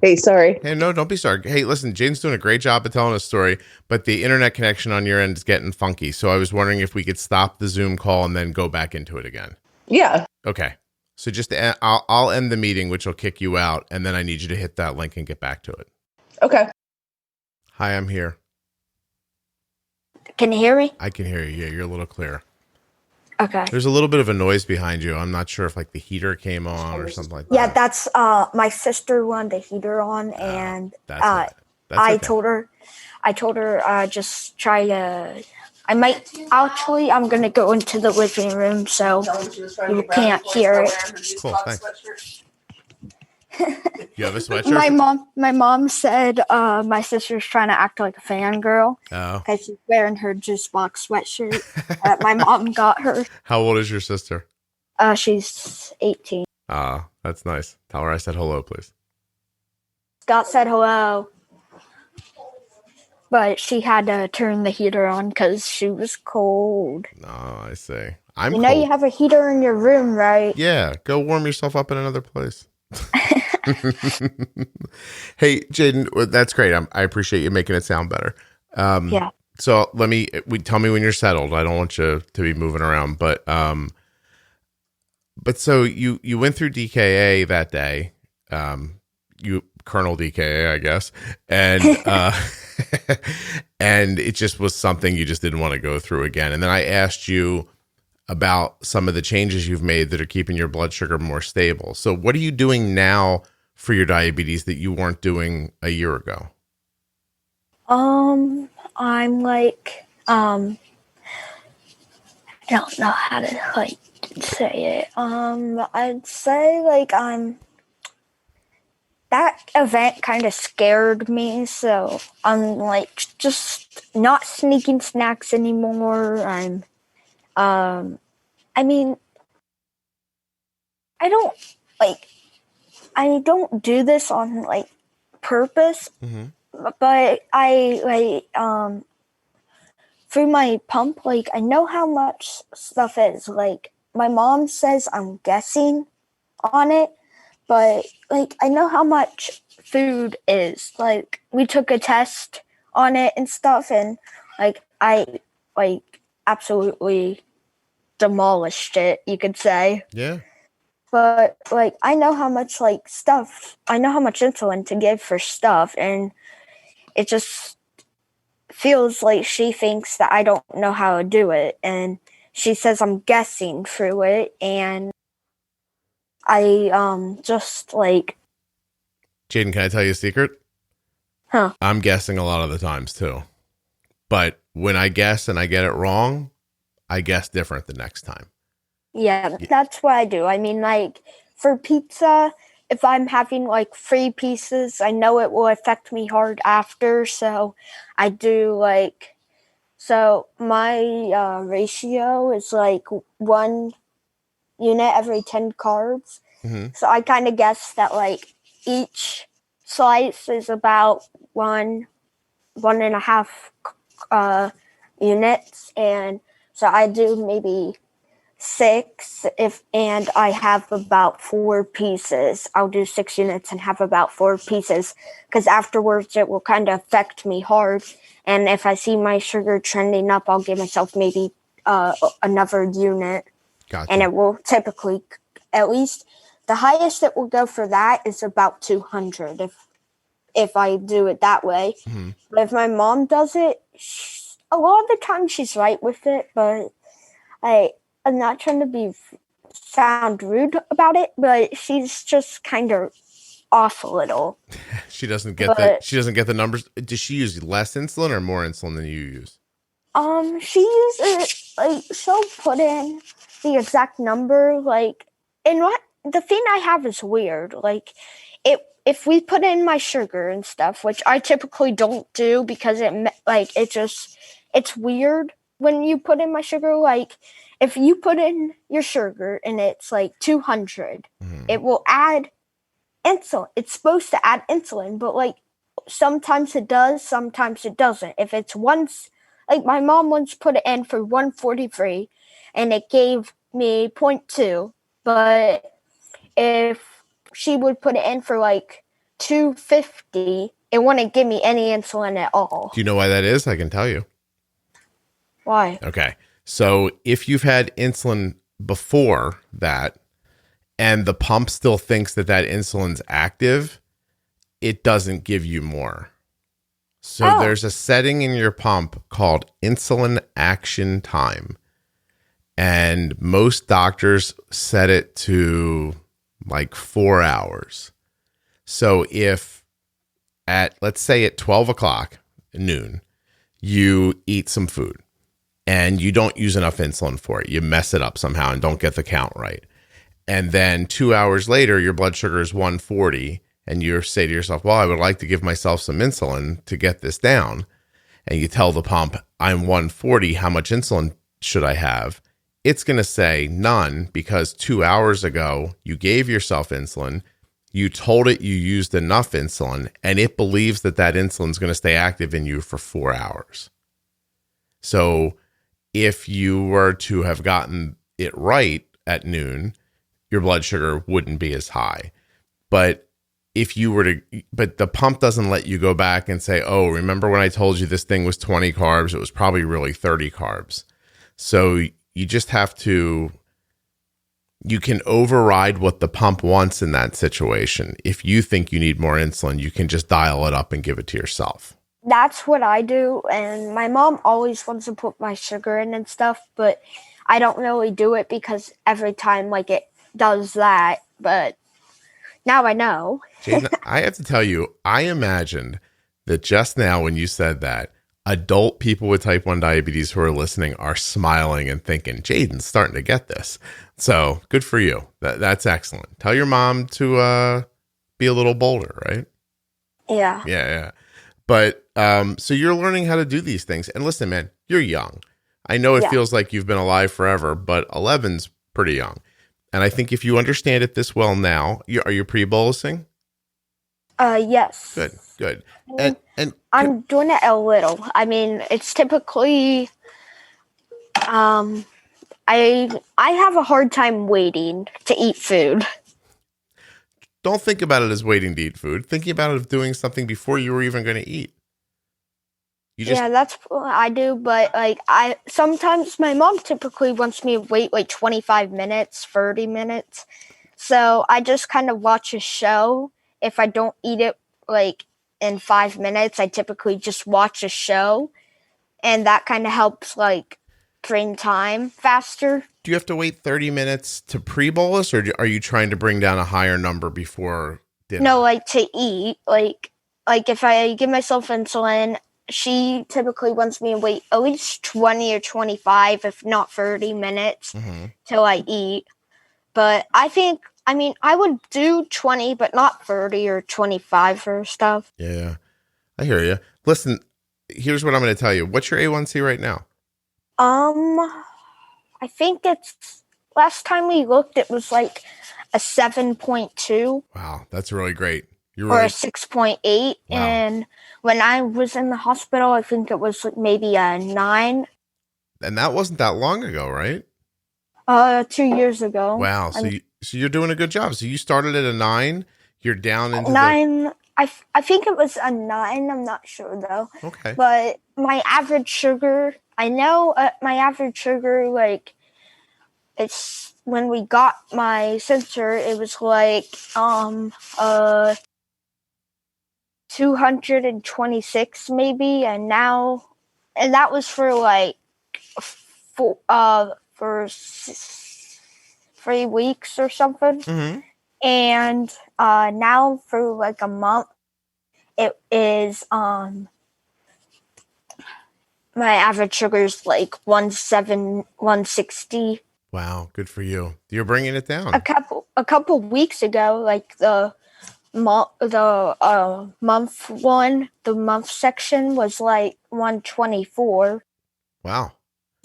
Hey, sorry. Hey, no, don't be sorry. Hey, listen, Jaden's doing a great job of telling a story, but the internet connection on your end is getting funky. So I was wondering if we could stop the Zoom call and then go back into it again. Yeah. Okay. So I'll end the meeting, which will kick you out, and then I need you to hit that link and get back to it. Okay. Hi, I'm here. Can you hear me? I can hear you. Yeah, you're a little clear. Okay. There's a little bit of a noise behind you. I'm not sure if like the heater came on or something like that. Yeah, that's my sister wanted the heater on, and that's I okay. told her just try to. I'm gonna go into the living room so you can't hear it. Cool, thanks. You have a sweatshirt? My mom said my sister's trying to act like a fangirl because she's wearing her Juicebox sweatshirt that my mom got her. How old is your sister? She's 18. That's nice. Tell her I said hello, please. Scott said hello, but she had to turn the heater on because she was cold. Oh, I see. You know you have a heater in your room, right? Yeah, go warm yourself up in another place. Hey, Jaden, that's great. I appreciate you making it sound better. Yeah. So tell me when you're settled. I don't want you to be moving around, but so you went through DKA that day, Colonel DKA, I guess, and and it just was something you just didn't want to go through again. And then I asked you about some of the changes you've made that are keeping your blood sugar more stable. So what are you doing now for your diabetes that you weren't doing a year ago? I'm like, I don't know how to like say it. I'd say like that event kind of scared me, so I'm like just not sneaking snacks anymore. I mean, I don't do this on like purpose, but I through my pump, like I know how much stuff is. Like my mom says I'm guessing on it, but like I know how much food is. Like we took a test on it and stuff, and like I like absolutely demolished it, you could say. Yeah. But like I know how much like stuff, I know how much insulin to give for stuff, and it just feels like she thinks that I don't know how to do it, and she says I'm guessing through it, and I just like. Jaden, can I tell you a secret? Huh. I'm guessing a lot of the times too, but when I guess and I get it wrong, I guess different the next time. Yeah, that's what I do. I mean, like for pizza, if I'm having like 3 pieces, I know it will affect me hard after, so I do like. So my ratio is like 1 unit every 10 carbs. Mm-hmm. So I kind of guess that like each slice is about 1.5 units, and so I do maybe 6 and I have about 4 pieces. I'll do 6 units and have about 4 pieces because afterwards it will kind of affect me hard. And if I see my sugar trending up, I'll give myself maybe another unit. Gotcha. And it will typically, at least the highest it will go for that is about 200 if I do it that way. Mm-hmm. But if my mom does it, a lot of the time she's right with it, but I'm not trying to sound rude about it, but she's just kind of off a little. She doesn't get the numbers. Does she use less insulin or more insulin than you use? She uses she'll put in the exact number, and what the thing I have is weird. If we put in my sugar and stuff, which I typically don't do because it's weird when you put in my sugar. If you put in your sugar and it's 200, it will add insulin. It's supposed to add insulin, but sometimes it does, sometimes it doesn't. If it's once, my mom once put it in for 143 and it gave me 0.2, but if she would put it in for 250, it wouldn't give me any insulin at all. Do you know why that is? I can tell you. Why? Okay. So if you've had insulin before that and the pump still thinks that insulin's active, it doesn't give you more. So there's a setting in your pump called insulin action time. And most doctors set it to 4 hours. So if let's say at 12 o'clock noon, you eat some food and you don't use enough insulin for it, you mess it up somehow and don't get the count right. And then 2 hours later, your blood sugar is 140 and you say to yourself, well, I would like to give myself some insulin to get this down. And you tell the pump, I'm 140, how much insulin should I have? It's going to say none because 2 hours ago you gave yourself insulin, you told it you used enough insulin, and it believes that insulin is going to stay active in you for 4 hours. So if you were to have gotten it right at noon, your blood sugar wouldn't be as high. But but the pump doesn't let you go back and say, oh, remember when I told you this thing was 20 carbs? It was probably really 30 carbs. So you just have to, you can override what the pump wants in that situation. If you think you need more insulin, you can just dial it up and give it to yourself. That's what I do. And my mom always wants to put my sugar in and stuff, but I don't really do it because every time it does that. But now I know. Jaden, I have to tell you, I imagined that just now when you said that, adult people with type 1 diabetes who are listening are smiling and thinking, Jaden's starting to get this. So good for you. That's excellent. Tell your mom to be a little bolder, right? Yeah. Yeah. But so you're learning how to do these things. And listen, man, you're young. I know it feels like you've been alive forever, but 11's pretty young. And I think if you understand it this well now, are you pre-bolusing? Yes. Good. And I'm doing it a little. I mean, it's typically, I have a hard time waiting to eat food. Don't think about it as waiting to eat food. Thinking about it as doing something before you were even going to eat. Yeah, that's what I do. But sometimes my mom typically wants me to wait 25 minutes, 30 minutes. So I just kind of watch a show. If I don't eat it in 5 minutes, I typically just watch a show. And that kind of helps drain time faster. Do you have to wait 30 minutes to pre-bolus, or are you trying to bring down a higher number before dinner? No, to eat. If I give myself insulin, she typically wants me to wait at least 20 or 25, if not 30 minutes till I eat. But I would do 20, but not 30 or 25 for stuff. Yeah, I hear you. Listen, here's what I'm going to tell you. What's your A1C right now? I think last time we looked, it was a 7.2. Wow, that's really great. Or a 6.8. Wow. And when I was in the hospital, I think it was maybe a 9. And that wasn't that long ago, right? 2 years ago. Wow. So you're doing a good job. So you started at a 9. You're down into 9. I think it was a 9. I'm not sure though. Okay. But my average sugar, I know my average sugar, it's when we got my sensor, it was like 226 maybe, and that was for like for 3 weeks or something. Mm-hmm. And now for like a month, it is my average sugar is like 160. Wow, good for you. You're bringing it down. A couple weeks ago, like the month section was like 124. Wow.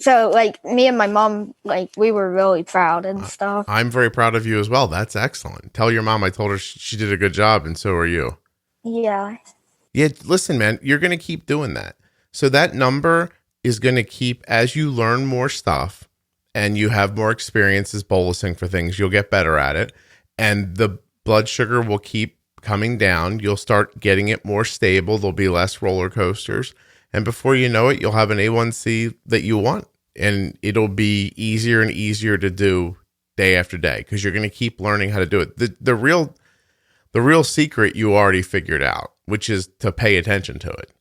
So like me and my mom, like we were really proud and stuff. I'm very proud of you as well. That's excellent. Tell your mom I told her she did a good job, and so are you. Yeah. Yeah, listen, man, you're going to keep doing that. So that number is going to keep, as you learn more stuff and you have more experiences bolusing for things, you'll get better at it. And the blood sugar will keep coming down. You'll start getting it more stable. There'll be less roller coasters. And before you know it, you'll have an A1C that you want. And it'll be easier and easier to do day after day because you're going to keep learning how to do it. The real secret you already figured out, which is to pay attention to it.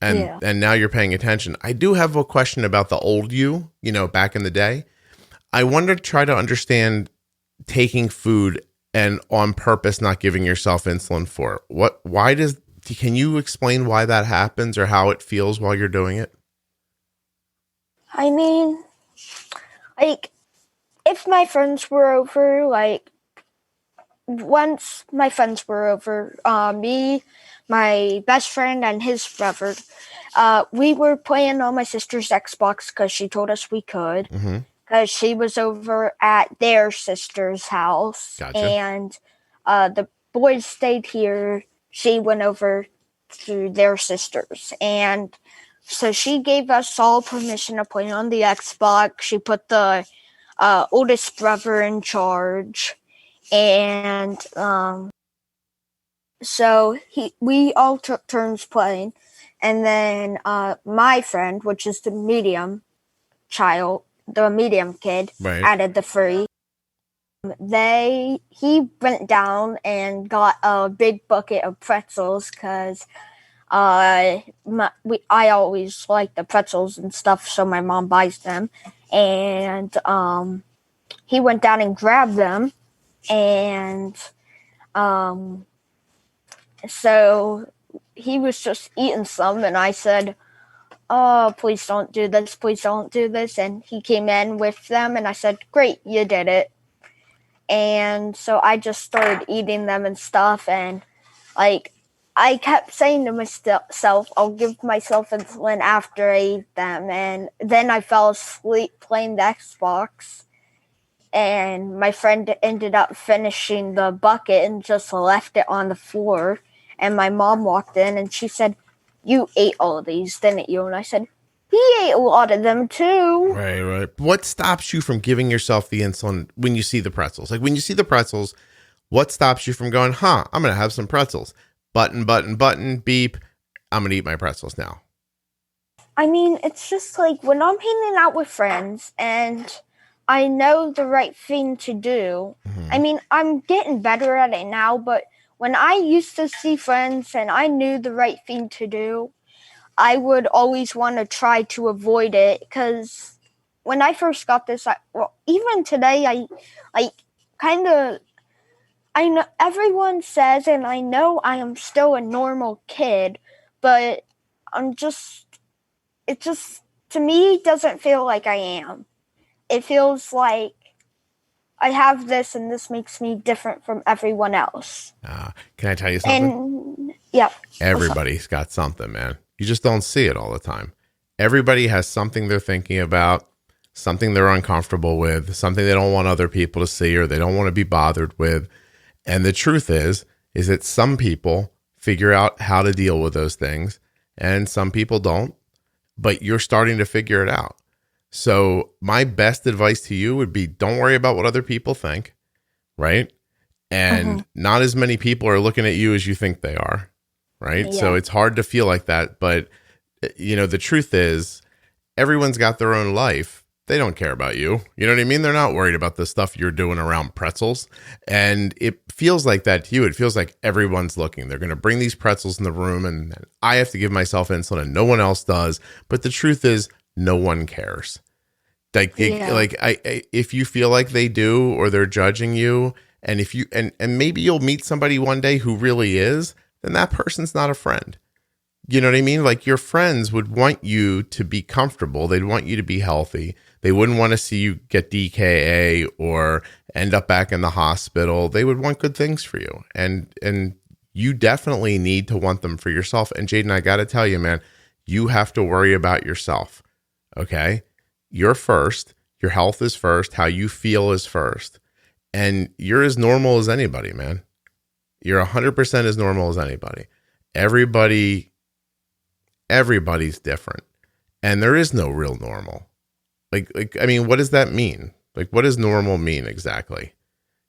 And now you're paying attention. I do have a question about the old you, back in the day. I wonder to try to understand taking food and on purpose not giving yourself insulin for it. Can you explain why that happens or how it feels while you're doing it? I mean, like, if my friends were over, like, once my friends were over, me, my best friend, and his brother, we were playing on my sister's Xbox because she told us we could. Because she was over at their sister's house. Gotcha. And the boys stayed here. She went over to their sister's. And so she gave us all permission to play on the Xbox. She put the oldest brother in charge. And so we all took turns playing. And then my friend, which is the medium kid, right, added the free. He went down and got a big bucket of pretzels because I always like the pretzels and stuff, so my mom buys them. And he went down and grabbed them, and so he was just eating some, and I said, "Oh, please don't do this, please don't do this." And he came in with them, and I said, "Great, you did it." And so I just started eating them and stuff, and like I kept saying to myself, I'll give myself insulin after I eat them. And then I fell asleep playing the Xbox, and my friend ended up finishing the bucket and just left it on the floor. And my mom walked in and she said, "You ate all of these, didn't you?" And I said, "He ate a lot of them too." Right. What stops you from giving yourself the insulin when you see the pretzels? Like when you see the pretzels, what stops you from going, I'm going to have some pretzels? Button, beep. I'm going to eat my pretzels now. I mean, it's just like when I'm hanging out with friends and I know the right thing to do. I mean, I'm getting better at it now, but when I used to see friends and I knew the right thing to do, I would always want to try to avoid it, because when I first got this, even today, I know everyone says, and I know I am still a normal kid, but it just, to me, doesn't feel like I am. It feels like I have this, and this makes me different from everyone else. Can I tell you something? And, yeah. Everybody's got something, man. You just don't see it all the time. Everybody has something they're thinking about, something they're uncomfortable with, something they don't want other people to see or they don't want to be bothered with. And the truth is that some people figure out how to deal with those things and some people don't, but you're starting to figure it out. So my best advice to you would be, don't worry about what other people think, right? And not as many people are looking at you as you think they are, right? Yeah. So it's hard to feel like that. But, the truth is everyone's got their own life. They don't care about you. You know what I mean? They're not worried about the stuff you're doing around pretzels. And it feels like that to you. It feels like everyone's looking. They're going to bring these pretzels in the room and I have to give myself insulin and no one else does. But the truth is no one cares. Like, if you feel like they do or they're judging you, and if you and maybe you'll meet somebody one day who really is, then that person's not a friend. You know what I mean? Like, your friends would want you to be comfortable. They'd want you to be healthy. They wouldn't want to see you get DKA or end up back in the hospital. They would want good things for you. And you definitely need to want them for yourself. And Jaden, I got to tell you, man, you have to worry about yourself. Okay? You're first. Your health is first. How you feel is first. And you're as normal as anybody, man. You're 100% as normal as anybody. Everybody's different. And there is no real normal. Like, I mean, what does that mean? Like, what does normal mean exactly?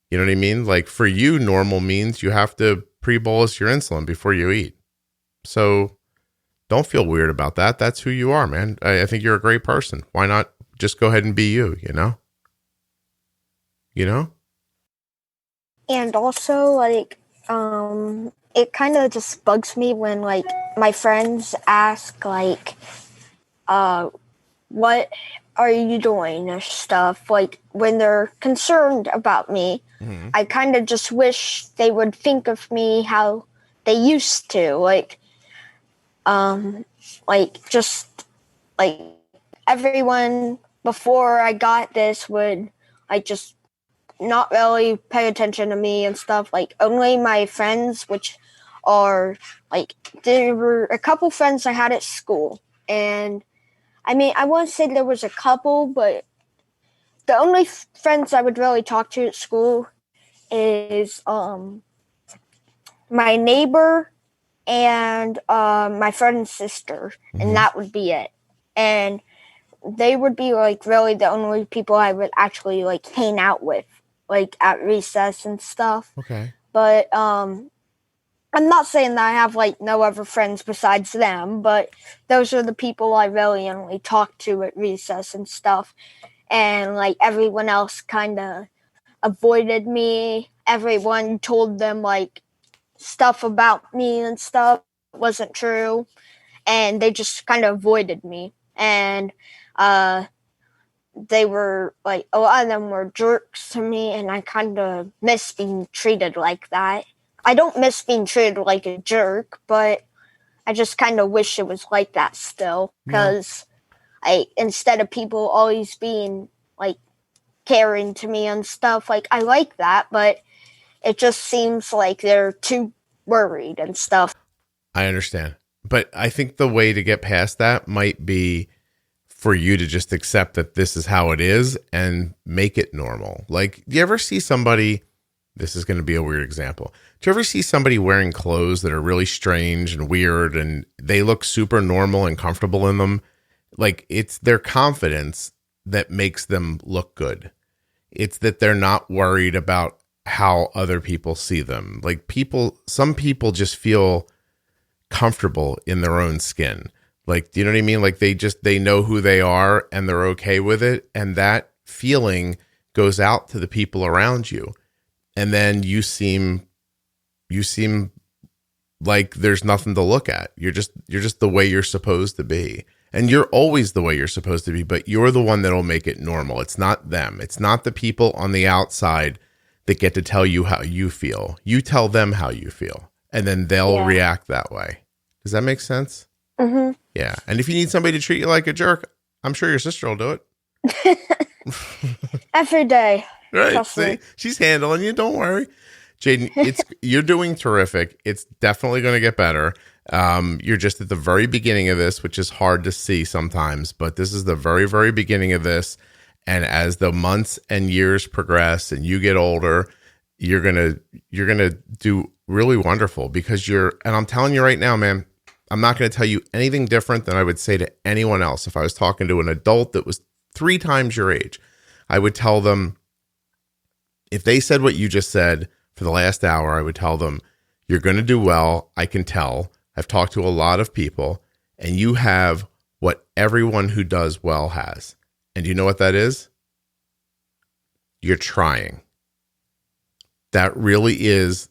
You know what I mean? Like, for you, normal means you have to pre-bolus your insulin before you eat. So don't feel weird about that. That's who you are, man. I think you're a great person. Why not just go ahead and be you, you know? You know? And also, like, it kind of just bugs me when, like, my friends ask, like, what are you doing or stuff, like, when they're concerned about me. Mm-hmm. I kind of just wish they would think of me how they used to, like, just, like, everyone before I got this would, like, just not really pay attention to me and stuff. Like, only my friends, which are, like, there were a couple friends I had at school, and I mean, I won't say there was a couple, but the only friends I would really talk to at school is my neighbor and my friend's sister, and that would be it. And they would be, like, really the only people I would actually, like, hang out with, like, at recess and stuff. Okay. But I'm not saying that I have, like, no other friends besides them, but those are the people I really only talk to at recess and stuff. And, like, everyone else kind of avoided me. Everyone told them, like, stuff about me and stuff wasn't true. And they just kind of avoided me. And they were, like, a lot of them were jerks to me, and I kind of miss being treated like that. I don't miss being treated like a jerk, but I just kind of wish it was like that still. Because instead of people always being, like, caring to me and stuff, like, I like that, but it just seems like they're too worried and stuff. I understand. But I think the way to get past that might be for you to just accept that this is how it is and make it normal. Like, do you ever see somebody... This is going to be a weird example. Do you ever see somebody wearing clothes that are really strange and weird and they look super normal and comfortable in them? Like, it's their confidence that makes them look good. It's that they're not worried about how other people see them. Like, some people just feel comfortable in their own skin. Like, do you know what I mean? Like, they know who they are and they're okay with it. And that feeling goes out to the people around you. And then you seem like there's nothing to look at. You're just the way you're supposed to be. And you're always the way you're supposed to be, but you're the one that'll make it normal. It's not them. It's not the people on the outside that get to tell you how you feel. You tell them how you feel, and then they'll react that way. Does that make sense? Mm-hmm. Yeah. And if you need somebody to treat you like a jerk, I'm sure your sister will do it. Every day. Right. See, she's handling you. Don't worry. Jaden, you're doing terrific. It's definitely going to get better. You're just at the very beginning of this, which is hard to see sometimes, but this is the very, very beginning of this. And as the months and years progress and you get older, you're going to do really wonderful because and I'm telling you right now, man, I'm not going to tell you anything different than I would say to anyone else. If I was talking to an adult that was 3 times your age, I would tell them, if they said what you just said for the last hour, I would tell them, you're going to do well. I can tell. I've talked to a lot of people, and you have what everyone who does well has. And you know what that is? You're trying. That really is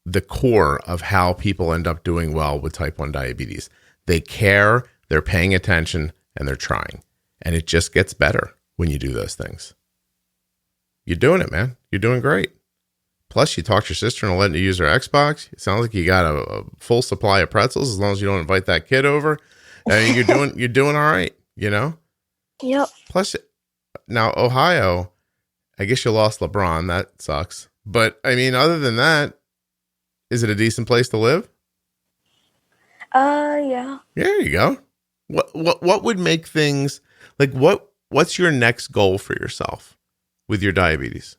the core of how people end up doing well with type 1 diabetes. They care, they're paying attention, and they're trying. And it just gets better when you do those things. You're doing it, man. You're doing great. Plus, you talked your sister into letting you use her Xbox. It sounds like you got a full supply of pretzels as long as you don't invite that kid over. And you're doing all right, you know? Yep. Plus, now Ohio, I guess you lost LeBron. That sucks. But I mean, other than that, is it a decent place to live? Yeah. There you go. What would make things like what's your next goal for yourself with your diabetes?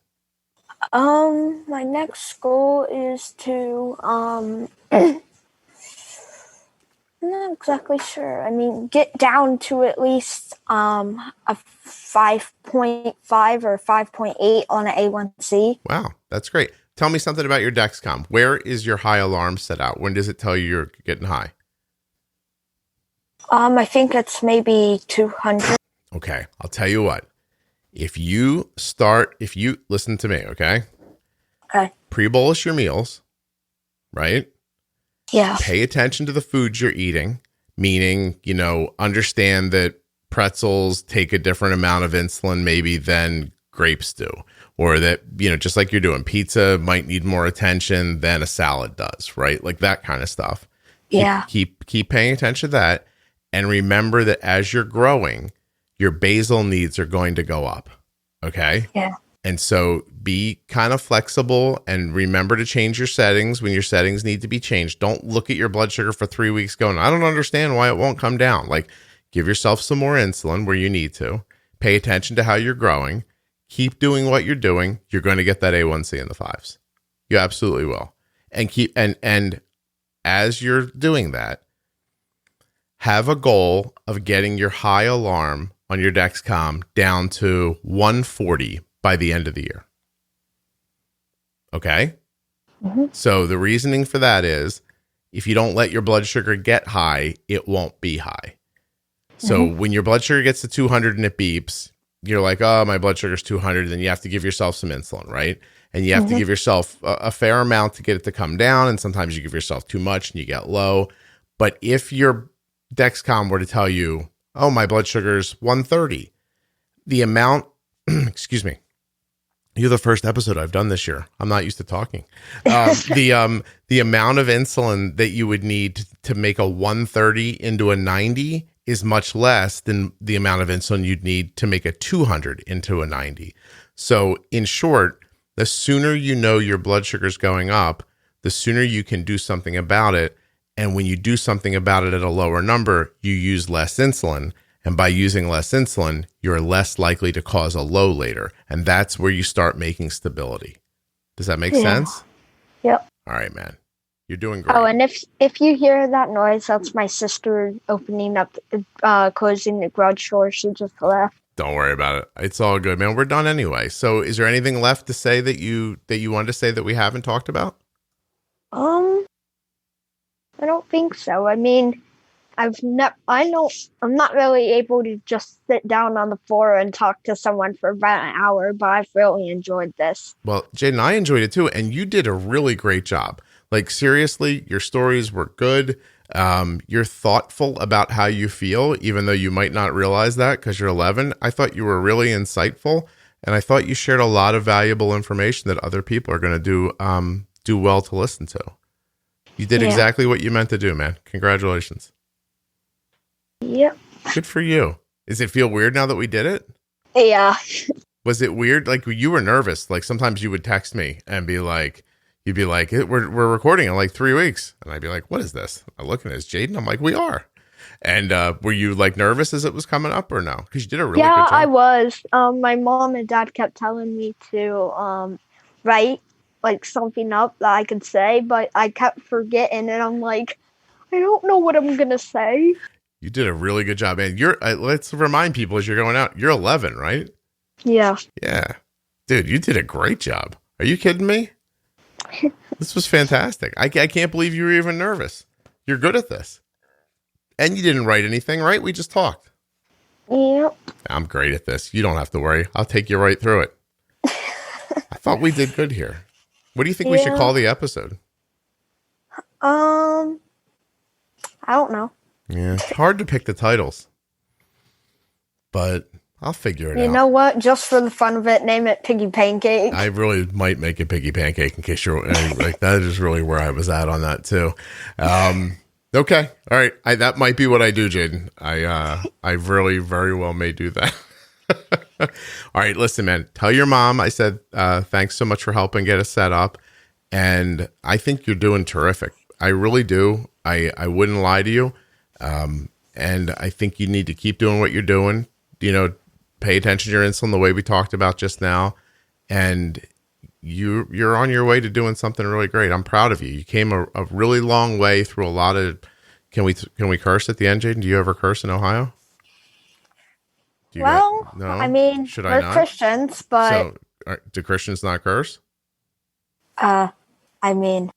My next goal is to I'm not exactly sure. I mean, get down to at least a 5.5 or 5.8 on an A1C. Wow, that's great. Tell me something about your Dexcom. Where is your high alarm set out? When does it tell you you're getting high? I think it's maybe 200. Okay, I'll tell you what. If you listen to me, okay? Okay. Pre-bolus your meals, right? Yeah. Pay attention to the foods you're eating, meaning, understand that pretzels take a different amount of insulin maybe than grapes do, or that, just like you're doing, pizza might need more attention than a salad does, right? Like that kind of stuff. Keep paying attention to that. And remember that as you're growing, your basal needs are going to go up. Okay. Yeah. And so be kind of flexible and remember to change your settings when your settings need to be changed. Don't look at your blood sugar for 3 weeks going, I don't understand why it won't come down. Like, give yourself some more insulin where you need to. Pay attention to how you're growing. Keep doing what you're doing. You're going to get that A1C in the fives. You absolutely will. And as you're doing that, have a goal of getting your high alarm on your Dexcom down to 140 by the end of the year. Okay? Mm-hmm. So the reasoning for that is if you don't let your blood sugar get high, it won't be high. So when your blood sugar gets to 200 and it beeps, you're like, oh, my blood sugar's 200. Then you have to give yourself some insulin, right? And you have to give yourself a fair amount to get it to come down. And sometimes you give yourself too much and you get low. But if your Dexcom were to tell you, oh, my blood sugar's 130, the amount, excuse me, you're the first episode I've done this year. I'm not used to talking. The amount of insulin that you would need to make a 130 into a 90 is much less than the amount of insulin you'd need to make a 200 into a 90. So in short, the sooner you know your blood sugar's going up, the sooner you can do something about it. And when you do something about it at a lower number, you use less insulin. And by using less insulin, you're less likely to cause a low later. And that's where you start making stability. Does that make sense? Yep. All right, man. You're doing great. Oh, and if you hear that noise, that's my sister opening up, closing the garage door. She just left. Don't worry about it. It's all good, man. We're done anyway. So is there anything left to say that you wanted to say that we haven't talked about? I don't think so. I mean, I'm not really able to just sit down on the floor and talk to someone for about an hour, but I've really enjoyed this. Well, Jaden, I enjoyed it too. And you did a really great job. Like, seriously, your stories were good. You're thoughtful about how you feel, even though you might not realize that because you're 11. I thought you were really insightful. And I thought you shared a lot of valuable information that other people are going to do well to listen to. You did exactly what you meant to do, man. Congratulations. Yep. Good for you. Does it feel weird now that we did it? Yeah. Was it weird? Like, you were nervous. Like, sometimes you would text me and be like, you'd be like, we're recording in like 3 weeks. And I'd be like, what is this? I look at it as Jaden. I'm like, we are. And were you like nervous as it was coming up or no? Because you did a really good job. Yeah, I was. My mom and dad kept telling me to write like something up that I could say, but I kept forgetting, and I'm like, I don't know what I'm gonna say. You did a really good job, man. Let's remind people as you're going out, you're 11, right? Yeah. Yeah. Dude, you did a great job. Are you kidding me? This was fantastic. I can't believe you were even nervous. You're good at this. And you didn't write anything, right? We just talked. Yep. I'm great at this. You don't have to worry. I'll take you right through it. I thought we did good here. What do you think we should call the episode? I don't know. Yeah, it's hard to pick the titles, but I'll figure it out. You know what? Just for the fun of it, name it Piggy Pancakes. I really might make a Piggy Pancake in case you're like, that is really where I was at on that too. Okay. All right. That might be what I do, Jaden. I really very well may do that. All right. Listen, man, tell your mom I said, thanks so much for helping get us set up. And I think you're doing terrific. I really do. I wouldn't lie to you. And I think you need to keep doing what you're doing. You know, pay attention to your insulin the way we talked about just now. And you're on your way to doing something really great. I'm proud of you. You came a really long way through a lot of, can we curse at the end, Jaden? Do you ever curse in Ohio? No? I mean, should we're Christians, but... So, do Christians not curse? I mean...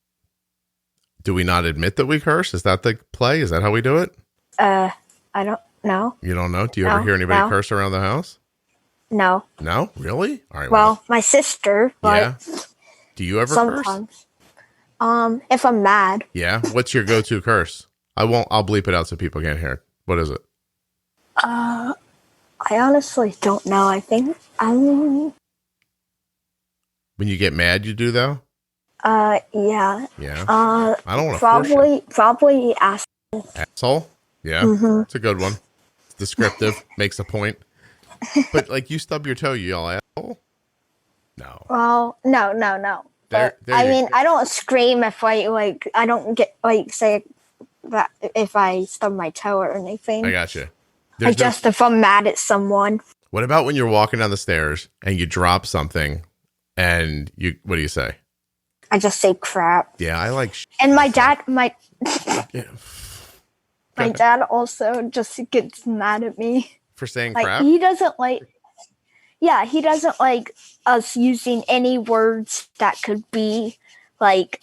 Do we not admit that we curse? Is that the play? Is that how we do it? I don't know. You don't know? Do you ever hear anybody curse around the house? No. No? Really? All right. Well, my sister, but... Yeah. Do you ever sometimes. curse? If I'm mad. Yeah? What's your go-to curse? I'll bleep it out so people can't hear it. What is it? I honestly don't know. I think when you get mad, you do though? Yeah. Yeah. I don't want to probably asshole. Yeah. Mm-hmm. It's a good one. It's descriptive, makes a point. But like you stub your toe, you yell asshole? No. Well, no. There I mean, I don't scream if I don't get say that if I stub my toe or anything. I got you. If I'm mad at someone. What about when you're walking down the stairs and you drop something and what do you say? I just say crap. Yeah, I like and my dad, my dad also just gets mad at me. For saying crap? He doesn't like us using any words that could be like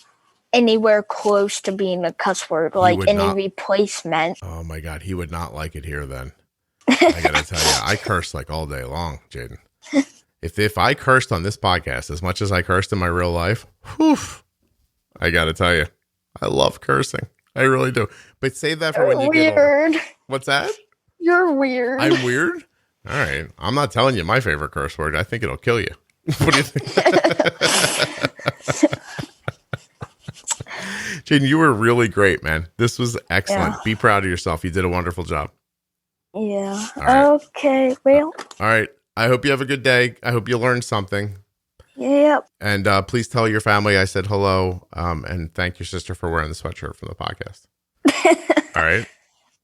anywhere close to being a cuss word, like any replacement. Oh my God, he would not like it here then. I gotta tell you, I curse like all day long, Jaden. If I cursed on this podcast as much as I cursed in my real life, whew, I gotta tell you, I love cursing. I really do. But save that for when you get older. What's that? You're weird. I'm weird? All right. I'm not telling you my favorite curse word. I think it'll kill you. What do you think? Jaden, you were really great, man. This was excellent. Yeah. Be proud of yourself. You did a wonderful job. Yeah. Right. Okay. Well. All right. I hope you have a good day. I hope you learned something. Yep. And please tell your family I said hello. And thank your sister for wearing the sweatshirt from the podcast. All right.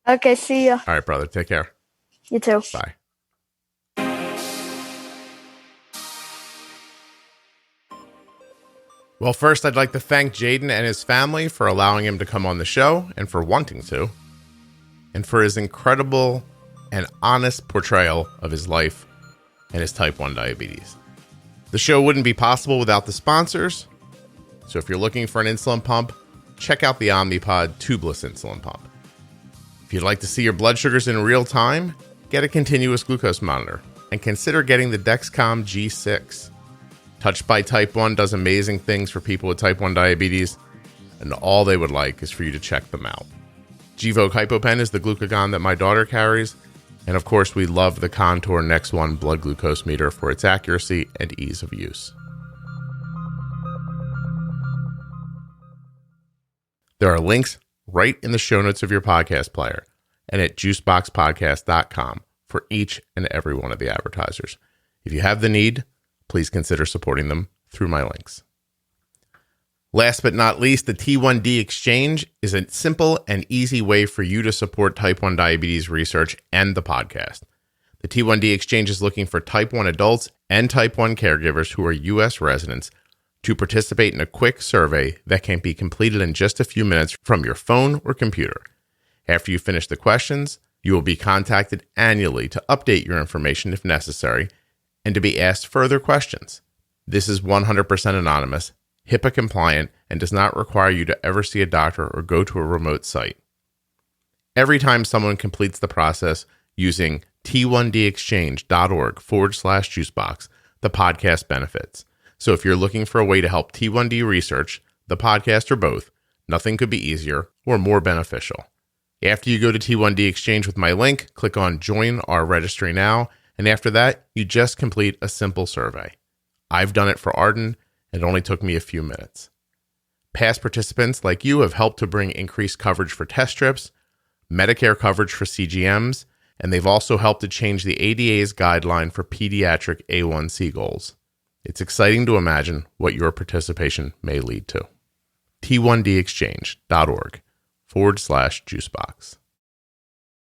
Okay. See ya. All right, brother. Take care. You too. Bye. Well, first, I'd like to thank Jaden and his family for allowing him to come on the show and for wanting to, and for his incredible and honest portrayal of his life and his type 1 diabetes. The show wouldn't be possible without the sponsors, so if you're looking for an insulin pump, check out the Omnipod tubeless insulin pump. If you'd like to see your blood sugars in real time, get a continuous glucose monitor and consider getting the Dexcom G6. Touched by Type 1 does amazing things for people with Type 1 diabetes, and all they would like is for you to check them out. Gvoke HypoPen is the glucagon that my daughter carries, and of course we love the Contour Next One blood glucose meter for its accuracy and ease of use. There are links right in the show notes of your podcast player and at juiceboxpodcast.com for each and every one of the advertisers. If you have the need, please consider supporting them through my links. Last but not least, the T1D Exchange is a simple and easy way for you to support type 1 diabetes research and the podcast. The T1D Exchange is looking for type 1 adults and type 1 caregivers who are U.S. residents to participate in a quick survey that can be completed in just a few minutes from your phone or computer. After you finish the questions, you will be contacted annually to update your information if necessary and to be asked further questions. This is 100% anonymous, HIPAA compliant, and does not require you to ever see a doctor or go to a remote site. Every time someone completes the process using t1dexchange.org/juicebox, the podcast benefits. So if you're looking for a way to help T1D research, the podcast, or both, nothing could be easier or more beneficial. After you go to T1D Exchange with my link, click on Join Our Registry Now, and after that, you just complete a simple survey. I've done it for Arden, and it only took me a few minutes. Past participants like you have helped to bring increased coverage for test strips, Medicare coverage for CGMs, and they've also helped to change the ADA's guideline for pediatric A1C goals. It's exciting to imagine what your participation may lead to. T1dexchange.org/juicebox.